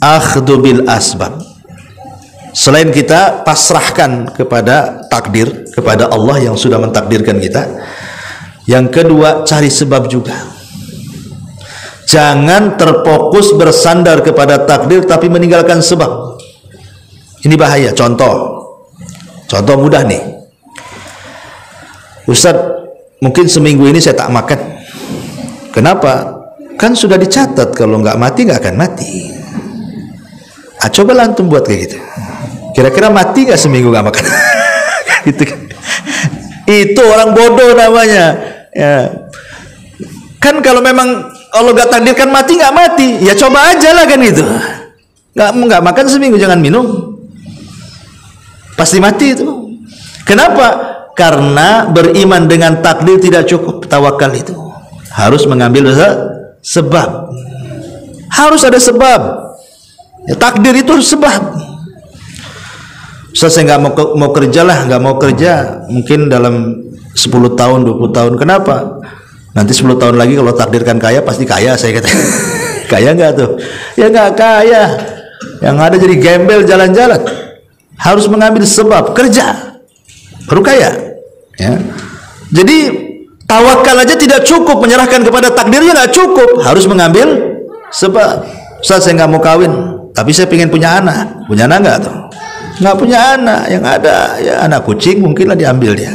B: akhdhu bil asbab. Selain kita pasrahkan kepada takdir, kepada Allah yang sudah mentakdirkan kita, yang kedua cari sebab juga. Jangan terfokus bersandar kepada takdir tapi meninggalkan sebab. Ini bahaya. Contoh mudah nih. Ustaz, mungkin seminggu ini saya tak makan. Kenapa? Kan sudah dicatat kalau nggak mati nggak akan mati. Coba antum buat kayak gitu. Kira-kira mati nggak seminggu nggak makan? Gitu kan? Itu orang bodoh namanya. Ya. Kan kalau memang Allah nggak takdirkan mati, nggak mati, ya coba aja lah kan gitu. Nggak makan seminggu, jangan minum, pasti mati itu. Kenapa? Karena beriman dengan takdir tidak cukup. Tawakal itu harus mengambil sebab. Harus ada sebab. Ya, takdir itu sebab. Saya nggak mau kerja lah, nggak mau kerja mungkin dalam 10 tahun, 20 tahun. Kenapa? Nanti 10 tahun lagi kalau takdirkan kaya, pasti kaya, saya kata. Kaya nggak tuh? Ya nggak kaya. Yang ada jadi gembel jalan-jalan. Harus mengambil sebab, kerja baru kaya. Ya. Jadi tawakal aja tidak cukup, menyerahkan kepada takdirnya nggak cukup, harus mengambil sebab. Ustaz, saya nggak mau kawin, tapi saya pengen punya anak. Punya anak nggak tuh? Nggak punya anak. Yang ada ya anak kucing, mungkin lah diambil dia.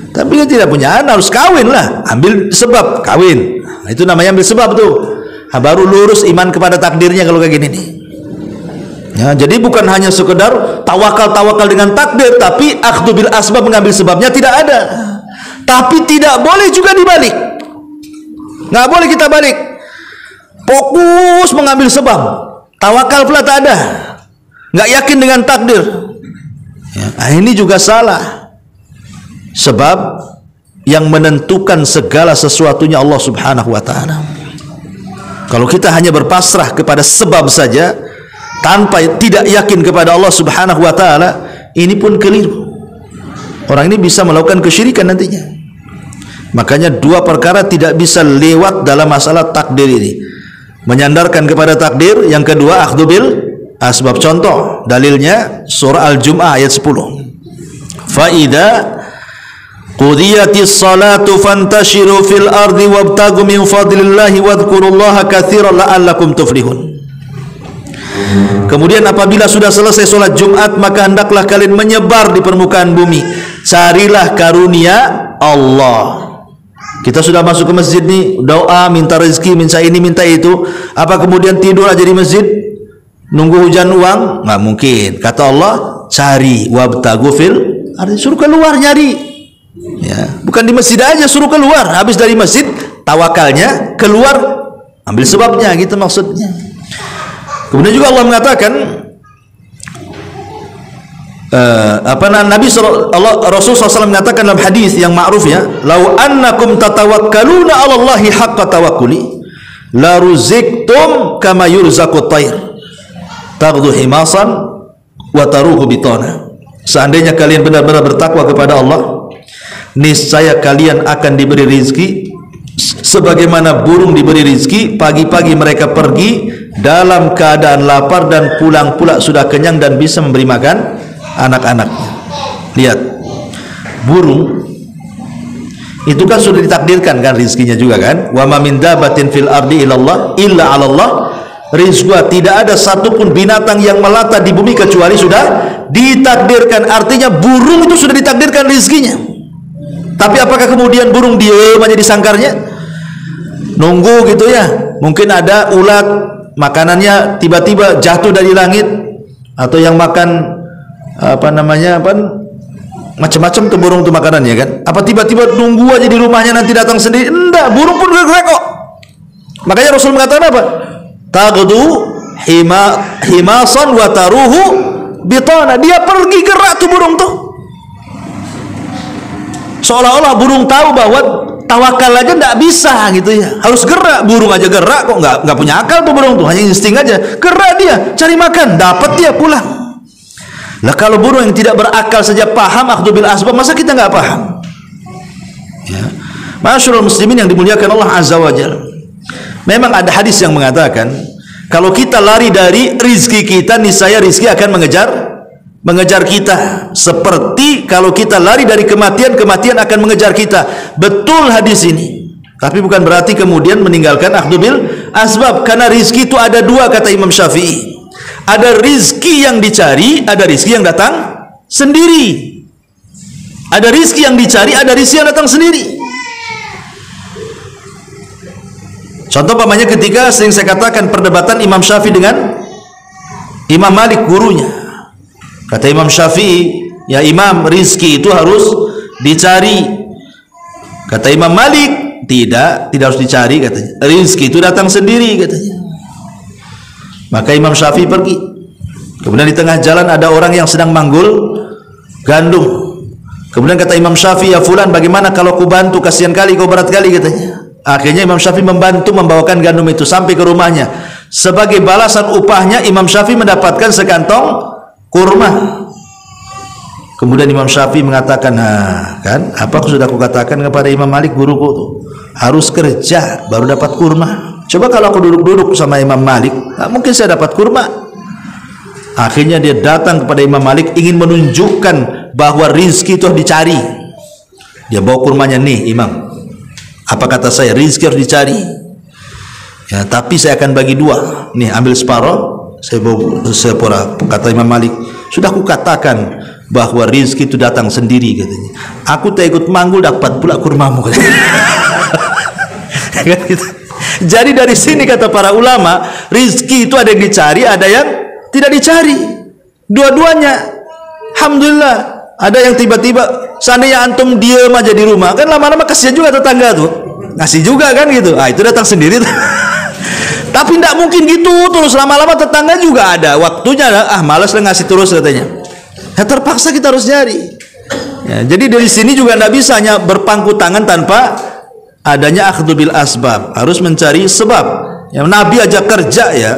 B: Tapi dia tidak punya anak, harus kawin lah. Ambil sebab, kawin. Nah, itu namanya ambil sebab tuh. Nah, baru lurus iman kepada takdirnya kalau kayak gini nih. Ya, jadi bukan hanya sekedar tawakal dengan takdir, tapi akhdhu bil asbab, mengambil sebabnya tidak ada. Tapi tidak boleh juga dibalik. Nggak boleh kita balik. Fokus mengambil sebab. Tawakal pula tak ada. Nggak yakin dengan takdir. Ya, nah ini juga salah. Sebab yang menentukan segala sesuatunya Allah Subhanahu wa ta'ala. Kalau kita hanya berpasrah kepada sebab saja tanpa tidak yakin kepada Allah Subhanahu wa ta'ala, ini pun keliru. Orang ini bisa melakukan kesyirikan nantinya. Makanya dua perkara tidak bisa lewat dalam masalah takdir ini. Menyandarkan kepada takdir, yang kedua akhdhu bil asbab. Contoh dalilnya surah Al-Jum'ah ayat 10. Fa idza qudiyatis salatu fantashiru fil ardi wabtagu min fadlillahi wadhkurullaha katsiran la'allakum tuflihun. Kemudian apabila sudah selesai sholat Jumat, maka hendaklah kalian menyebar di permukaan bumi, carilah karunia Allah. Kita sudah masuk ke masjid nih, doa, minta rezeki, minta ini, minta itu. Apa kemudian tidur aja di masjid nunggu hujan uang? Nggak mungkin. Kata Allah, cari wabtagu fil ardi, suruh keluar nyari. Ya, bukan di masjid aja, suruh keluar. Habis dari masjid, tawakalnya keluar, ambil sebabnya, gitu maksudnya. Kemudian juga Allah mengatakan, Rasul SAW mengatakan dalam hadis yang ma'ruf ya, "Lau annakum tatawakkaluna 'ala Allahi haqqa tawakkuli, la ruziktum kama yurzaqut tayr, taghdu himasan wa taruhu bitana." Seandainya kalian benar-benar bertakwa kepada Allah, niscaya kalian akan diberi rizki sebagaimana burung diberi rizki. Pagi-pagi mereka pergi dalam keadaan lapar dan pulang pula sudah kenyang dan bisa memberi makan anak-anaknya. Lihat, burung itu kan sudah ditakdirkan kan rizkinya juga kan. Wa ma min dabatin fil ardi illallah illa 'ala Allah rizqa. Tidak ada satupun binatang yang melata di bumi kecuali sudah ditakdirkan. Artinya burung itu sudah ditakdirkan rizkinya. Tapi apakah kemudian burung diam aja di sangkarnya? Nunggu gitu ya. Mungkin ada ulat makanannya tiba-tiba jatuh dari langit, atau yang makan macam-macam tuh burung tuh makanannya kan. Apa tiba-tiba nunggu aja di rumahnya nanti datang sendiri? Enggak, burung pun gerak kok. Makanya Rasul mengatakan apa? Taghdu himasan wa taruhu bitana. Dia pergi gerak tuh burung tuh. Seolah-olah burung tahu bahwa tawakal aja nggak bisa gitu ya, harus gerak. Burung aja gerak kok, nggak punya akal tuh burung tuh, hanya insting aja. Gerak dia, cari makan, dapat dia pulang. Lah kalau burung yang tidak berakal saja paham akhdhu bil asbab, masa kita nggak paham? Ya. Masyaallah muslimin yang dimuliakan Allah Azza wa Jalla. Memang ada hadis yang mengatakan kalau kita lari dari rizki kita, niscaya rizki akan mengejar kita. Seperti kalau kita lari dari kematian, kematian akan mengejar kita. Betul hadis ini. Tapi bukan berarti kemudian meninggalkan akhdhu bil asbab, karena rizki itu ada dua kata Imam Syafi'i. Ada rizki yang dicari, ada rizki yang datang sendiri. Ada rizki yang dicari, ada rizki yang datang sendiri. Contoh pamannya ketika sering saya katakan perdebatan Imam Syafi'i dengan Imam Malik, gurunya. Kata Imam Syafi'i, ya Imam, rizki itu harus dicari. Kata Imam Malik, tidak harus dicari katanya. Rizki itu datang sendiri katanya. Maka Imam Syafi'i pergi. Kemudian di tengah jalan ada orang yang sedang manggul gandum. Kemudian kata Imam Syafi'i, ya fulan, bagaimana kalau ku bantu, kasihan kali kau, berat kali katanya. Akhirnya Imam Syafi'i membantu membawakan gandum itu sampai ke rumahnya. Sebagai balasan upahnya, Imam Syafi'i mendapatkan sekantong kurma. Kemudian Imam Syafi'i mengatakan, nah kan, apa sudah aku katakan kepada Imam Malik, guruku tuh, harus kerja baru dapat kurma. Coba kalau aku duduk-duduk sama Imam Malik, nah, mungkin saya dapat kurma. Akhirnya dia datang kepada Imam Malik, ingin menunjukkan bahwa rizki itu harus dicari. Dia bawa kurmanya, nih Imam, apa kata saya, rizki harus dicari ya, tapi saya akan bagi dua. Nih ambil separuh, saya bawa sepura. Kata Imam Malik, sudah aku katakan bahwa rizki itu datang sendiri katanya. Aku tak ikut manggul, dapat pula kurmamu katanya. Jadi dari sini kata para ulama, rizki itu ada yang dicari, ada yang tidak dicari. Dua-duanya. Alhamdulillah. Ada yang tiba-tiba, seandainya antum diam aja di rumah, kan lama-lama kasihan juga tetangga tuh, ngasih juga kan gitu. Ah, itu datang sendiri tuh. Tapi tidak mungkin gitu terus, lama-lama tetangga juga ada waktunya, malas lah ngasih terus katanya. Ya terpaksa kita harus nyari. Ya, jadi dari sini juga tidak bisa hanya berpangku tangan tanpa adanya akhdhu bil asbab, harus mencari sebab. Ya, Nabi aja kerja ya,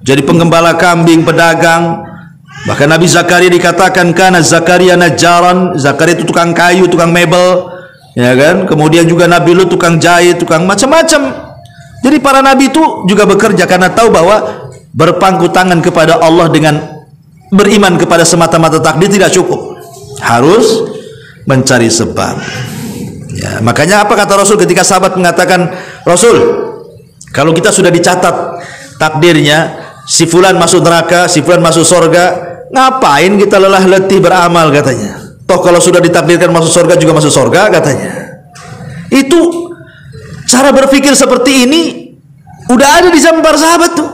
B: jadi penggembala kambing, pedagang. Bahkan Nabi Zakaria dikatakan kana Zakaria najjaran, Zakaria itu tukang kayu, tukang mebel, ya kan. Kemudian juga Nabi Lut tukang jahit, tukang macam-macam. Jadi para nabi itu juga bekerja karena tahu bahwa berpangku tangan kepada Allah dengan beriman kepada semata-mata takdir tidak cukup, harus mencari sebab. Ya, makanya apa kata Rasul ketika sahabat mengatakan, Rasul, kalau kita sudah dicatat takdirnya, si fulan masuk neraka, si fulan masuk surga, ngapain kita lelah letih beramal katanya. Toh kalau sudah ditakdirkan masuk surga juga masuk surga katanya. Itu cara berpikir seperti ini udah ada di zaman para sahabat tuh.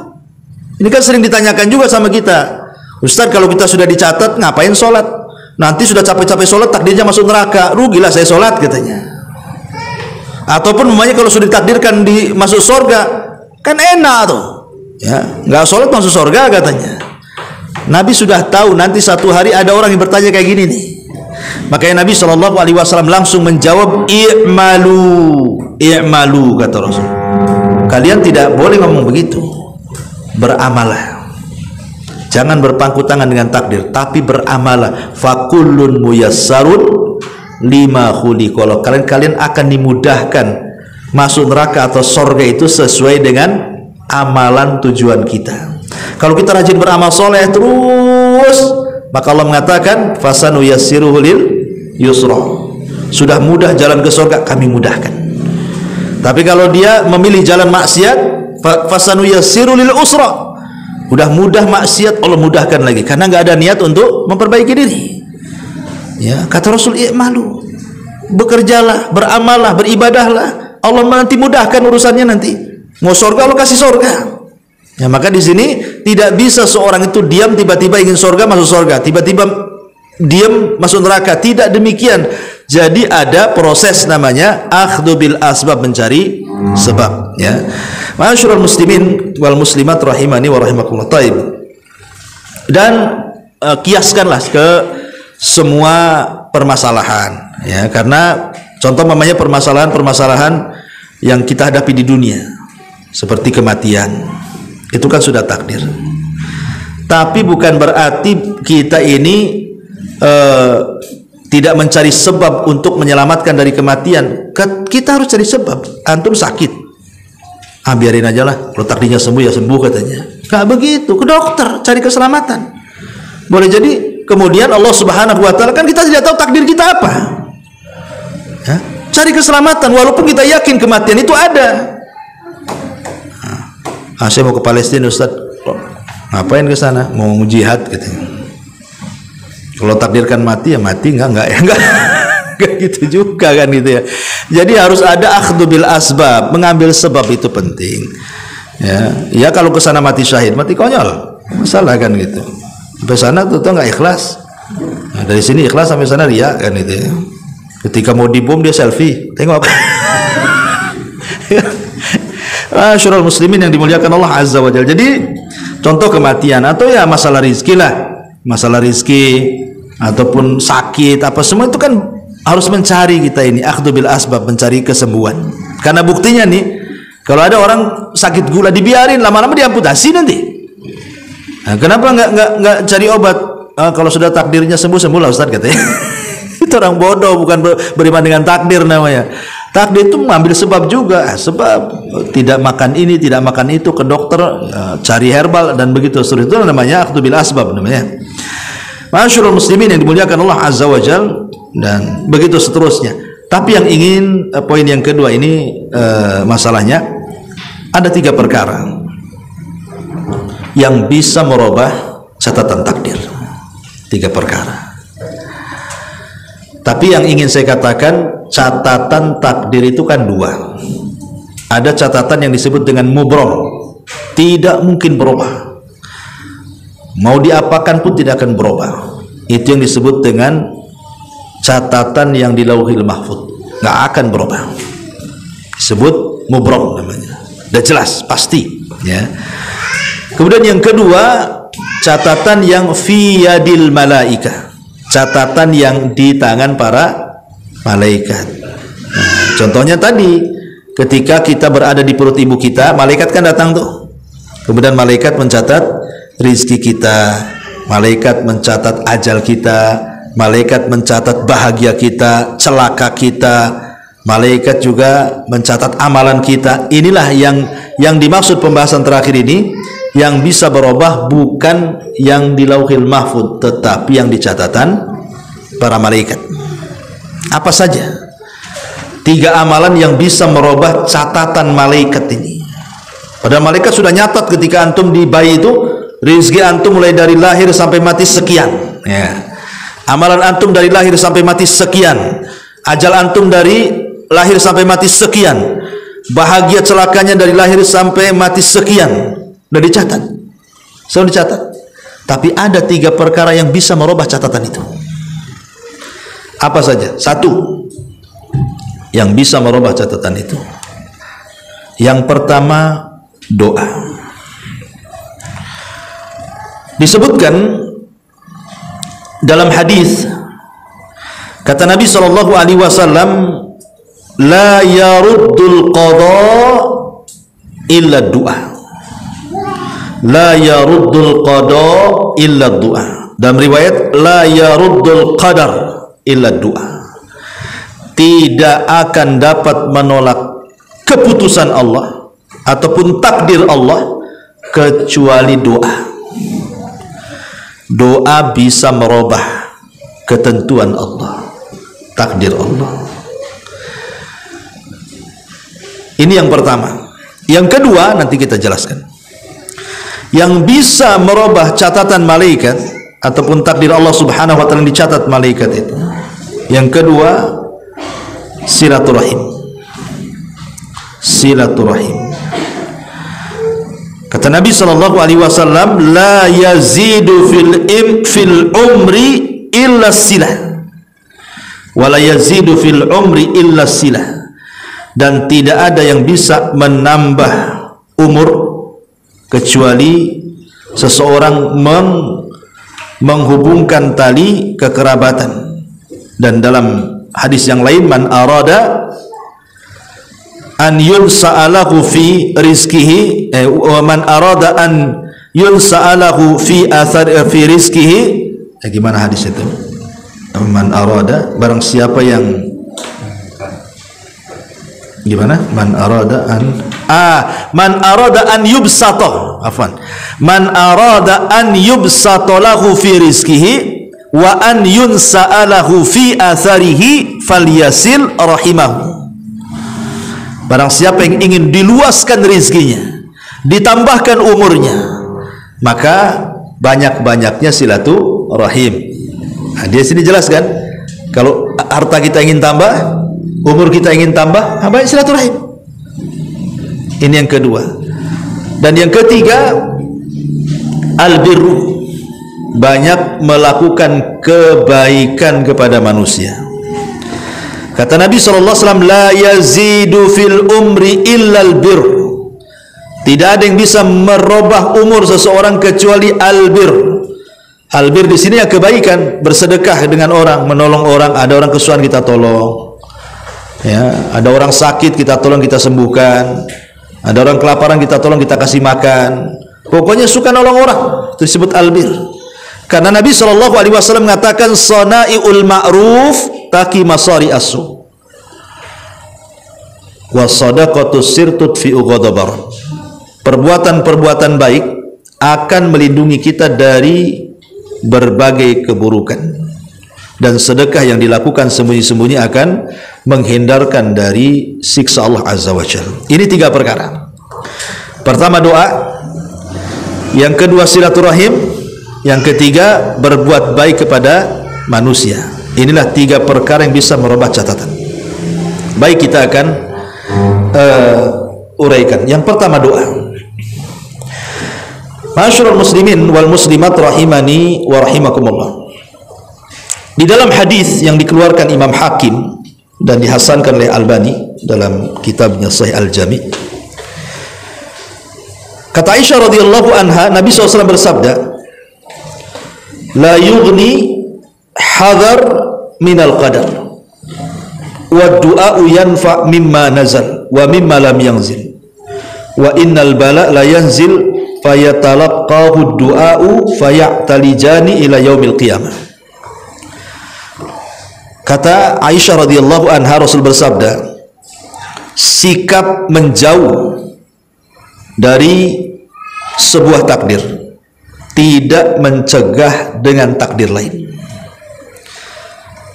B: Ini kan sering ditanyakan juga sama kita, Ustaz, kalau kita sudah dicatat ngapain sholat? nanti sudah capek-capek sholat takdirnya masuk neraka, rugilah saya sholat katanya. Ataupun umpamanya kalau sudah ditakdirkan masuk surga, kan enak tuh, ya nggak sholat masuk surga katanya. Nabi sudah tahu nanti satu hari ada orang yang bertanya kayak gini nih. Makanya Nabi SAW langsung menjawab, i'malu kata Rasul. Kalian tidak boleh ngomong begitu, beramalah. Jangan berpangku tangan dengan takdir, tapi beramalah. Fakullun muyassarun lima khuliqa. Kalau kalian akan dimudahkan masuk neraka atau surga itu sesuai dengan amalan tujuan kita. Kalau kita rajin beramal soleh terus, maka Allah mengatakan fasanu yassiruhu lil yusra. Sudah mudah jalan ke surga, kami mudahkan. Tapi kalau dia memilih jalan maksiat, fasanu yassiru lil usra. Udah mudah maksiat, Allah mudahkan lagi karena nggak ada niat untuk memperbaiki diri. Ya, kata Rasul, i'malu. Bekerjalah, beramallah, beribadahlah. Allah nanti mudahkan urusannya nanti. Mau surga Allah kasih surga. Ya, maka di sini tidak bisa seorang itu diam tiba-tiba ingin surga masuk surga, tiba-tiba diam masuk neraka. Tidak demikian. Jadi ada proses namanya akhdhu bil asbab, mencari sebab, ya. Ma'asyiral muslimin wal muslimat rahimani wa rahimakumullah. Taib. Dan kiaskanlah ke semua permasalahan, ya, karena contoh namanya permasalahan-permasalahan yang kita hadapi di dunia seperti kematian, itu kan sudah takdir. Tapi bukan berarti kita ini tidak mencari sebab untuk menyelamatkan dari kematian. Kita harus cari sebab. Antum sakit, biarin aja lah, kalau takdirnya sembuh ya sembuh katanya. Nggak begitu, ke dokter cari keselamatan. Boleh jadi kemudian Allah Subhanahu wa taala, kan kita tidak tahu takdir kita apa, ya? Cari keselamatan walaupun kita yakin kematian itu ada. Saya mau ke Palestina Ustaz. Ngapain ke sana? Mau jihad katanya. Kalau takdirkan mati ya mati, enggak gitu juga kan gitu ya. Jadi harus ada akhdhu bil asbab, mengambil sebab itu penting. Ya kalau ke sana mati syahid, mati konyol. Masalah kan gitu. Sampai sana tuh nggak ikhlas. Nah, dari sini ikhlas, sampai sana riya kan gitu ya. Ketika mau dibom dia selfie, tengok apa. Syurul muslimin yang dimuliakan Allah Azza wa Jalla. Jadi contoh kematian atau ya masalah rizki lah, masalah rizki ataupun sakit apa semua itu kan harus mencari kita ini akhdhu bil asbab, mencari kesembuhan. Karena buktinya nih, kalau ada orang sakit gula dibiarin, lama-lama diamputasi nanti. Nah, kenapa nggak cari obat? Kalau sudah takdirnya sembuh lah Ustaz katanya. Itu orang bodoh, bukan beriman dengan takdir namanya. Takdir itu mengambil sebab juga, sebab tidak makan ini, tidak makan itu, ke dokter, cari herbal dan begitu seterusnya. Itu namanya akhdhu bil asbab namanya. Ma'asyiral muslimin yang dimuliakan Allah Azza wa Jalla, dan begitu seterusnya. Tapi yang ingin poin yang kedua ini masalahnya ada 3 perkara yang bisa merubah catatan takdir. 3 perkara. Tapi yang ingin saya katakan, catatan takdir itu kan 2. Ada catatan yang disebut dengan mubrom, tidak mungkin berubah. Mau diapakan pun tidak akan berubah. Itu yang disebut dengan catatan yang di Lauhil Mahfuz, nggak akan berubah. Disebut mubrom namanya. Udah jelas, pasti, ya. Kemudian yang kedua, catatan yang fi yadil malaika, catatan yang di tangan para malaikat. Nah, contohnya tadi, ketika kita berada di perut ibu kita, malaikat kan datang tuh. Kemudian malaikat mencatat rizki kita, malaikat mencatat ajal kita, malaikat mencatat bahagia kita, celaka kita, malaikat juga mencatat amalan kita. Inilah yang dimaksud pembahasan terakhir ini, yang bisa berubah bukan yang di Lauhil Mahfuz, tetapi yang di catatan para malaikat. Apa saja 3 amalan yang bisa merubah catatan malaikat ini? Padahal malaikat sudah nyatat ketika antum di bayi itu, rezeki antum mulai dari lahir sampai mati sekian, ya. Amalan antum dari lahir sampai mati sekian, ajal antum dari lahir sampai mati sekian, bahagia celakanya dari lahir sampai mati sekian, udah dicatat, selalu dicatat. Tapi ada 3 perkara yang bisa merubah catatan itu. Apa saja? Satu yang bisa merubah catatan itu. Yang pertama, doa. Disebutkan dalam hadis, kata Nabi sallallahu alaihi wasallam, la yaruddul qada illa du'a. La yaruddul qada illa du'a. Dalam riwayat, la yaruddul qadar illa du'a. Tidak akan dapat menolak keputusan Allah ataupun takdir Allah kecuali doa. Doa bisa merubah ketentuan Allah, takdir Allah. Ini yang pertama. Yang kedua nanti kita jelaskan. Yang bisa merubah catatan malaikat ataupun takdir Allah Subhanahu wa taala yang dicatat malaikat itu. Yang kedua, silaturahim. Silaturahim. Kata Nabi sallallahu alaihi wasallam, la yazidu fil umri illa silah. Wa la yazidu fil umri illa silah. Dan tidak ada yang bisa menambah umur kecuali seseorang menghubungkan tali kekerabatan. Dan dalam hadis yang lain, man arada an yunsa'alahu fi rizkihi man arada an yunsa'alahu fi athar fi rizkihi. Gimana hadis itu? Man arada, barang siapa yang gimana? Man arada an yubsata, afwan. Man arada an yubsata lahu fi rizkihi wa an yunsa'alahu fi atharihi falyasil rahimahu. Barang siapa yang ingin diluaskan rizkinya, ditambahkan umurnya, maka banyak-banyaknya silaturahim. Nah, dia sini jelaskan, kalau harta kita ingin tambah, umur kita ingin tambah, banyak silaturahim. Ini yang kedua. Dan yang ketiga, albirru, banyak melakukan kebaikan kepada manusia. Kata Nabi SAW, la yazidu fil umri illal bir. Tidak ada yang bisa merubah umur seseorang kecuali albir. Albir di sini ya kebaikan, bersedekah dengan orang, menolong orang. Ada orang kesusahan kita tolong. Ya, ada orang sakit kita tolong, kita sembuhkan. Ada orang kelaparan kita tolong, kita kasih makan. Pokoknya suka nolong orang. Itu disebut albir. Karena Nabi SAW mengatakan, sana'iul ma'ruf taki masari asu wa sadaqatu sirtut fi ughadabar. Perbuatan-perbuatan baik akan melindungi kita dari berbagai keburukan, dan sedekah yang dilakukan sembunyi-sembunyi akan menghindarkan dari siksa Allah Azza wa Jalla. Ini tiga perkara. Pertama doa, yang kedua silaturahim, yang ketiga berbuat baik kepada manusia. Inilah tiga perkara yang bisa merubah catatan. Baik, kita akan uraikan. Yang pertama doa. Ma'asyiral muslimin wal muslimat rahimani wa rahimakumullah. Di dalam hadis yang dikeluarkan Imam Hakim dan dihasankan oleh Albani dalam kitabnya Sahih Al-Jami', kata Aisyah radhiyallahu anha, Nabi SAW bersabda, la yughni hadar minal qadar wa du'a'u yanfa' mimma nazal wa mimma lam yanzil wa innal bala la yanzil fayatalaqahu du'a'u faya'talijani ila yaumil qiyamah. Kata Aisyah radhiyallahu anha, Rasul bersabda, sikap menjauh dari sebuah takdir tidak mencegah dengan takdir lain.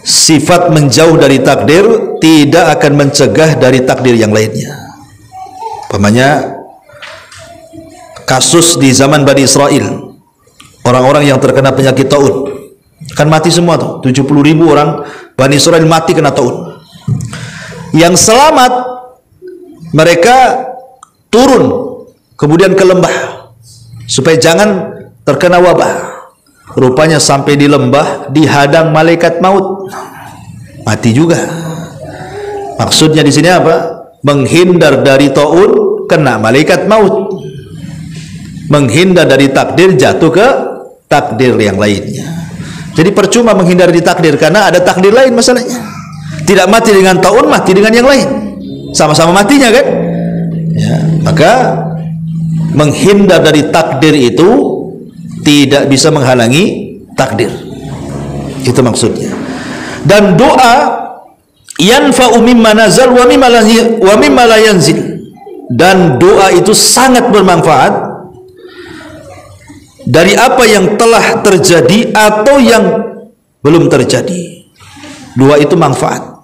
B: Sifat menjauh dari takdir tidak akan mencegah dari takdir yang lainnya. Umpamanya kasus di zaman Bani Israel, orang-orang yang terkena penyakit taun kan mati semua tuh, 70.000 orang Bani Israel mati kena taun. Yang selamat mereka turun kemudian ke lembah supaya jangan terkena wabah. Rupanya sampai di lembah dihadang malaikat maut. mati juga. Maksudnya di sini apa? Menghindar dari taun, kena malaikat maut. Menghindar dari takdir, jatuh ke takdir yang lainnya. Jadi percuma menghindar dari takdir, karena ada takdir lain masalahnya. Tidak mati dengan taun, mati dengan yang lain. Sama-sama matinya kan? Ya, maka menghindar dari takdir itu tidak bisa menghalangi takdir. Itu maksudnya. Dan doa yanfa'u mimma nazal wa mimma la yanzil. Dan doa itu sangat bermanfaat dari apa yang telah terjadi atau yang belum terjadi. Dua itu manfaat.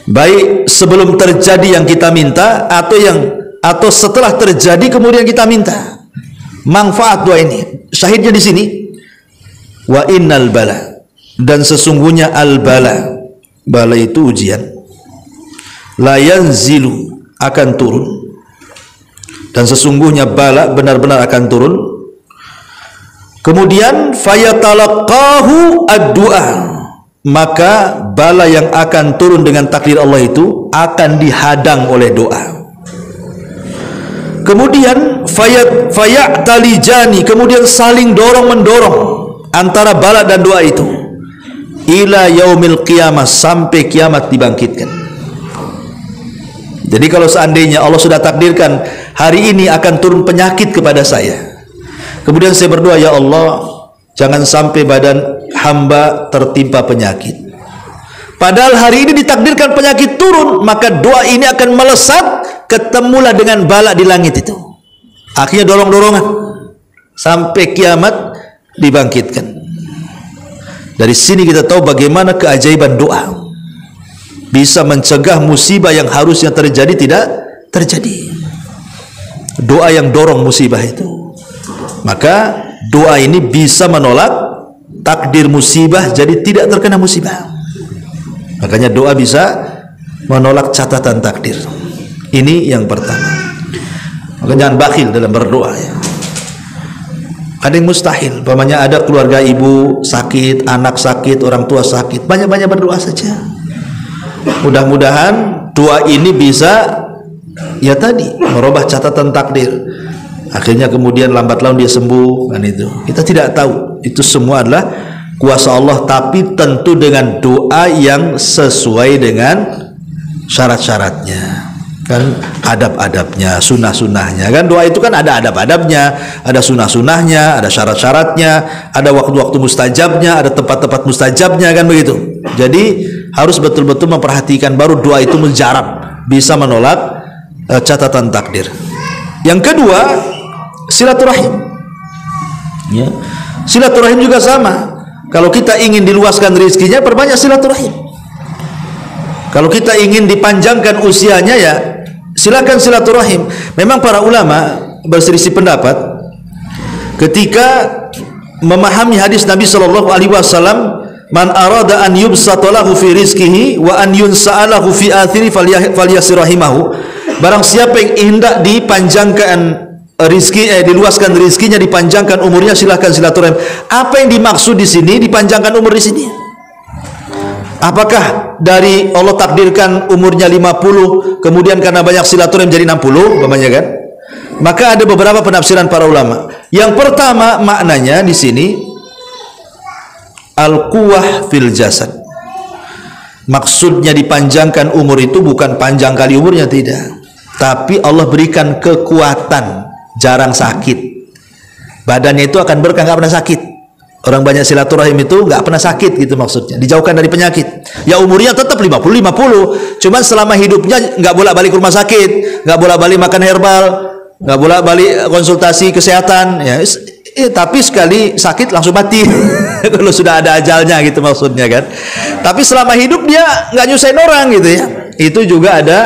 B: Baik sebelum terjadi yang kita minta atau setelah terjadi kemudian kita minta. Manfaat doa ini. Syahidnya di sini. Wa innal bala, dan sesungguhnya al bala. Bala itu ujian. La yanzilu, akan turun. Dan sesungguhnya bala benar-benar akan turun. Kemudian fayatalaqahu ad-du'a, maka bala yang akan turun dengan takdir Allah itu akan dihadang oleh doa. Kemudian fayatalijani, kemudian saling dorong-mendorong antara bala dan doa itu ila yaumil qiyamah, sampai kiamat dibangkitkan. Jadi kalau seandainya Allah sudah takdirkan hari ini akan turun penyakit kepada saya, kemudian saya berdoa, ya Allah, jangan sampai badan hamba tertimpa penyakit. Padahal hari ini ditakdirkan penyakit turun, maka doa ini akan melesat, ketemulah dengan bala di langit itu. Akhirnya dorong-dorongan sampai kiamat dibangkitkan. Dari sini kita tahu bagaimana keajaiban doa. Bisa mencegah musibah yang harusnya terjadi tidak terjadi. Doa yang dorong musibah itu. Maka doa ini bisa menolak takdir musibah, jadi tidak terkena musibah. Makanya doa bisa menolak catatan takdir. Ini yang pertama. Maka jangan bakhil dalam berdoa ya. Ada yang mustahil, umpamanya ada keluarga ibu sakit, anak sakit, orang tua sakit, banyak-banyak berdoa saja. Mudah-mudahan doa ini bisa ya tadi merubah catatan takdir. Akhirnya kemudian lambat laun dia sembuh, kan itu. Kita tidak tahu. Itu semua adalah kuasa Allah, tapi tentu dengan doa yang sesuai dengan syarat-syaratnya. Kan adab-adabnya, sunnah-sunnahnya. Kan doa itu kan ada adab-adabnya, ada sunnah-sunnahnya, ada syarat-syaratnya, ada waktu-waktu mustajabnya, ada tempat-tempat mustajabnya, kan begitu. Jadi harus betul-betul memperhatikan, baru doa itu mujarab, bisa menolak catatan takdir. Yang kedua, silaturahim. Ya. Silaturahim juga sama. Kalau kita ingin diluaskan rezekinya, perbanyak silaturahim. Kalau kita ingin dipanjangkan usianya, ya silakan silaturahim. Memang para ulama berselisih pendapat ketika memahami hadis Nabi sallallahu alaihi wasallam, man arada an yubsata lahu fi rizqihi wa an yunsa'alahu fi athiri falyasirahimahu. Barang siapa yang hendak dipanjangkan rizki, diluaskan rizkinya, dipanjangkan umurnya, silahkan silaturahim. Apa yang dimaksud di sini dipanjangkan umur di sini? Apakah dari Allah takdirkan umurnya 50, kemudian karena banyak silaturahim jadi 60, umpamanya kan? Maka ada beberapa penafsiran para ulama. Yang pertama maknanya di sini al-quwwah fil jasad. Maksudnya dipanjangkan umur itu bukan panjang kali umurnya, tidak. Tapi Allah berikan kekuatan, jarang sakit. Badannya itu akan berkah, nggak pernah sakit. Orang banyak silaturahim itu nggak pernah sakit, gitu maksudnya. Dijauhkan dari penyakit. Ya umurnya tetap 50, cuman selama hidupnya nggak bolak-balik rumah sakit, nggak bolak-balik makan herbal, nggak bolak-balik konsultasi kesehatan. Ya, tapi sekali sakit langsung mati. Kalau sudah ada ajalnya, gitu maksudnya kan. Tapi selama hidup dia nggak nyusahin orang, gitu ya. Itu juga ada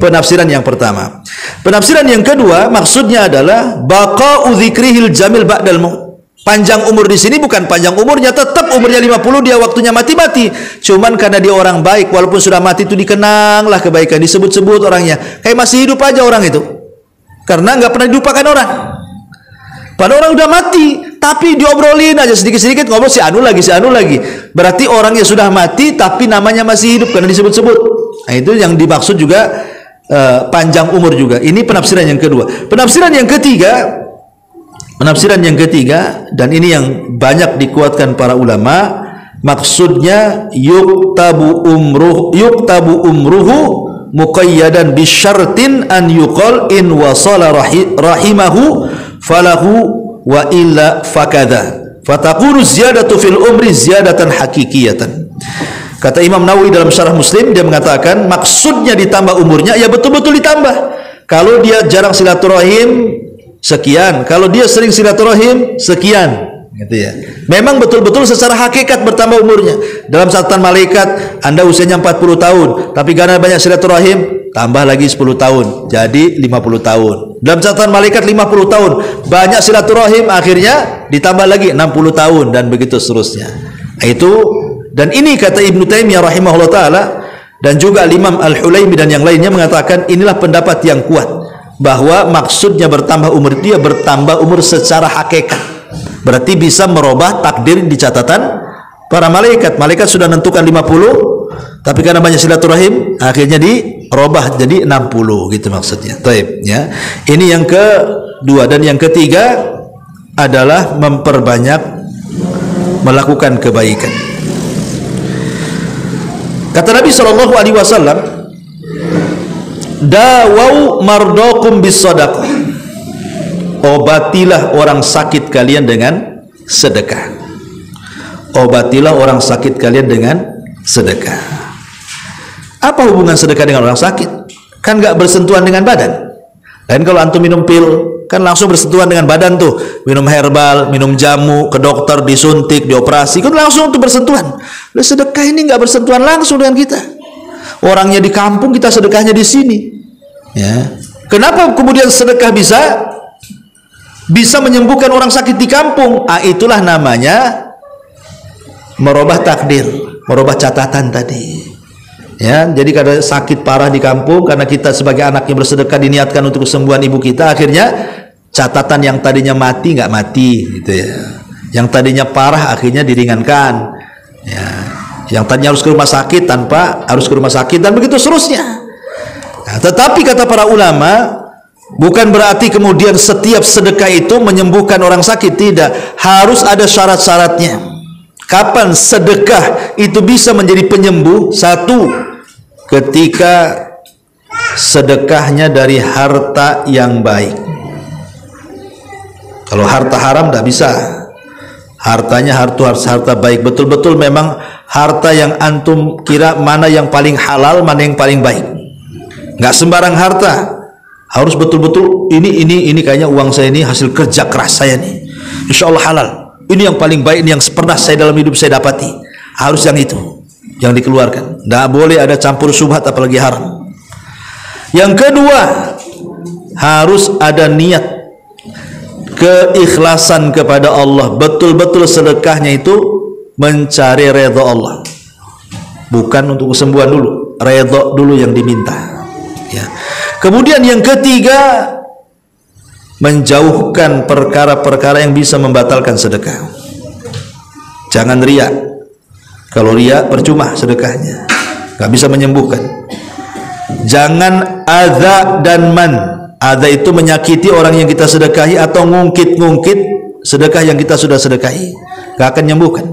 B: penafsiran yang pertama. Penafsiran yang kedua maksudnya adalah baqa'u dzikrihil jamil ba'dal maut. Panjang umur di sini bukan panjang umurnya, tetap umurnya 50, dia waktunya mati-mati. Cuman karena dia orang baik, walaupun sudah mati itu dikenanglah kebaikan, disebut-sebut orangnya. Kayak masih hidup aja orang itu. Karena nggak pernah dilupakan orang. Padahal orang udah mati, tapi diobrolin aja sedikit-sedikit, ngobrol si anu lagi. Berarti orangnya sudah mati tapi namanya masih hidup karena disebut-sebut. Nah, itu yang dimaksud juga panjang umur juga. Ini penafsiran yang kedua. Penafsiran yang ketiga dan ini yang banyak dikuatkan para ulama, maksudnya yuktabu umruhu muqayyadan bisyartin an yuqal in wasala rahimahu falahu wa illa fakadha fatakunu ziyadatu fil umri ziyadatan hakikiyatan. Kata Imam Nawawi dalam Syarah Muslim, dia mengatakan maksudnya ditambah umurnya ya betul-betul ditambah. Kalau dia jarang silaturahim sekian, kalau dia sering silaturahim sekian, gitu ya. Memang betul-betul secara hakikat bertambah umurnya. Dalam catatan malaikat Anda usianya 40 tahun, tapi karena banyak silaturahim tambah lagi 10 tahun, jadi 50 tahun. Dalam catatan malaikat 50 tahun, banyak silaturahim, akhirnya ditambah lagi 60 tahun dan begitu seterusnya. Itu, dan ini kata Ibnu Taimiyah rahimahullah taala dan juga Imam Al-Hulaimi dan yang lainnya mengatakan inilah pendapat yang kuat bahwa maksudnya bertambah umur dia bertambah umur secara hakikat. Berarti bisa merubah takdir di catatan para malaikat. Malaikat sudah menentukan 50, tapi karena banyak silaturahim akhirnya dirubah jadi 60 gitu maksudnya. Taib, ya. Ini yang kedua, dan yang ketiga adalah memperbanyak melakukan kebaikan. Kata Nabi sallallahu alaihi wasallam, dawau mardakum bis sadaqah. Obatilah orang sakit kalian dengan sedekah. Obatilah orang sakit kalian dengan sedekah. Apa hubungan sedekah dengan orang sakit? Kan nggak bersentuhan dengan badan. Lain kalau antum minum pil, kan langsung bersentuhan dengan badan tuh. Minum herbal, minum jamu, ke dokter, disuntik, dioperasi, kan langsung tuh bersentuhan. Lalu sedekah ini nggak bersentuhan langsung dengan kita. Orangnya di kampung, kita sedekahnya di sini. Ya. Kenapa kemudian sedekah bisa menyembuhkan orang sakit di kampung? Itulah namanya merubah takdir, merubah catatan tadi. Ya, jadi karena sakit parah di kampung, karena kita sebagai anaknya bersedekah diniatkan untuk kesembuhan ibu kita, akhirnya catatan yang tadinya mati nggak mati, gitu ya. Yang tadinya parah akhirnya diringankan. Ya, yang tadinya harus ke rumah sakit tanpa harus ke rumah sakit dan begitu seterusnya. Nah, tetapi kata para ulama, bukan berarti kemudian setiap sedekah itu menyembuhkan orang sakit, tidak. Harus ada syarat-syaratnya. Kapan sedekah itu bisa menjadi penyembuh? Satu, ketika sedekahnya dari harta yang baik. Kalau harta haram tidak bisa. Hartanya harta baik, betul-betul memang harta yang antum kira mana yang paling halal, mana yang paling baik. Nggak sembarang harta. Harus betul-betul ini kayaknya uang saya ini hasil kerja keras saya nih. Insya Allah halal. Ini yang paling baik, ini yang pernah saya dalam hidup saya dapati. Harus yang itu yang dikeluarkan. Tidak boleh ada campur syubhat apalagi haram. Yang kedua, harus ada niat keikhlasan kepada Allah. Betul-betul sedekahnya itu mencari redha Allah. Bukan untuk kesembuhan dulu, redha dulu yang diminta. Ya. Kemudian yang ketiga, menjauhkan perkara-perkara yang bisa membatalkan sedekah. Jangan riya. Kalau riya percuma sedekahnya, nggak bisa menyembuhkan. Jangan adza dan man. Adza itu menyakiti orang yang kita sedekahi atau ngungkit-ngungkit sedekah yang kita sudah sedekahi, nggak akan menyembuhkan.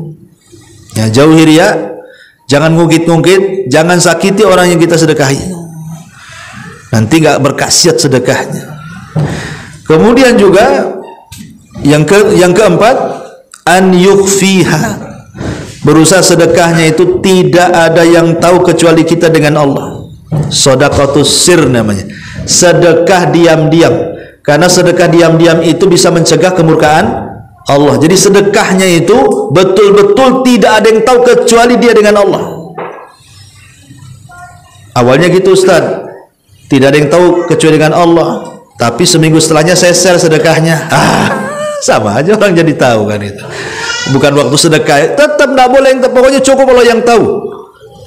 B: Ya, jauhi riya, jangan ngungkit-ngungkit, jangan sakiti orang yang kita sedekahi. Nanti nggak berkhasiat sedekahnya. Kemudian juga yang keempat, an yukhfiha. Berusaha sedekahnya itu tidak ada yang tahu kecuali kita dengan Allah. Shadaqatus sir namanya. Sedekah diam-diam. Karena sedekah diam-diam itu bisa mencegah kemurkaan Allah. Jadi sedekahnya itu betul-betul tidak ada yang tahu kecuali dia dengan Allah. Awalnya gitu Ustaz. Tidak ada yang tahu kecuali dengan Allah. Tapi seminggu setelahnya saya share sedekahnya. Sama aja orang jadi tahu kan itu. Bukan waktu sedekah, tetap tidak boleh, pokoknya cukup Allah yang tahu.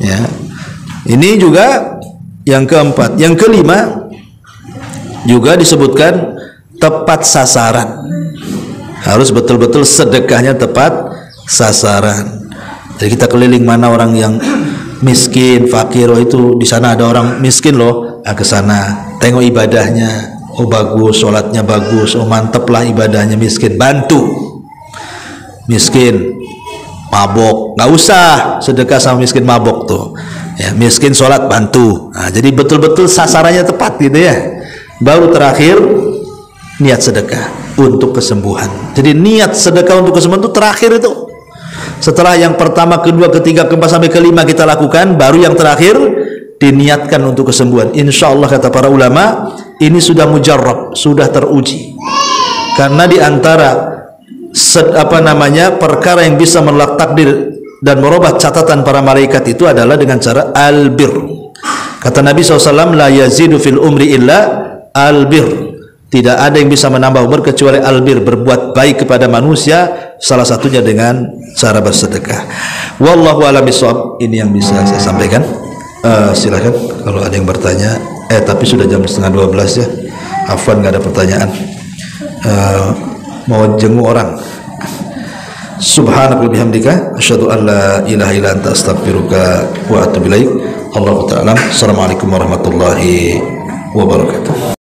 B: Ya. Ini juga yang keempat. Yang kelima juga disebutkan tepat sasaran. Harus betul-betul sedekahnya tepat sasaran. Jadi kita keliling mana orang yang miskin, fakir, oh itu di sana ada orang miskin loh, ke sana, tengok ibadahnya, oh bagus, sholatnya bagus, oh mantep lah ibadahnya, miskin, bantu. Miskin mabok, nggak usah sedekah sama miskin mabok tuh, ya, miskin sholat bantu. Nah, jadi betul-betul sasarannya tepat gitu ya. Baru terakhir niat sedekah untuk kesembuhan. Jadi niat sedekah untuk kesembuhan itu terakhir itu. Setelah yang pertama, kedua, ketiga, keempat sampai kelima kita lakukan, baru yang terakhir diniatkan untuk kesembuhan. Insya Allah kata para ulama, ini sudah mujarrab, sudah teruji. Karena di antara perkara yang bisa menolak takdir dan merubah catatan para malaikat itu adalah dengan cara albir. Kata Nabi SAW, la yazidu fil umri illa albir. Tidak ada yang bisa menambah umur kecuali albir, berbuat baik kepada manusia, salah satunya dengan cara bersedekah. Wallahu a'lam bishawab. Ini yang bisa saya sampaikan. Silakan kalau ada yang bertanya. Tapi sudah jam 11:30 ya. Afwan, nggak ada pertanyaan. Mau jenguk orang. Subhanaka bihamdika asyhadu an la ilaha illa anta astaghfiruka wa atubu ilaik. Allahu ta'ala. Assalamualaikum warahmatullahi wabarakatuh.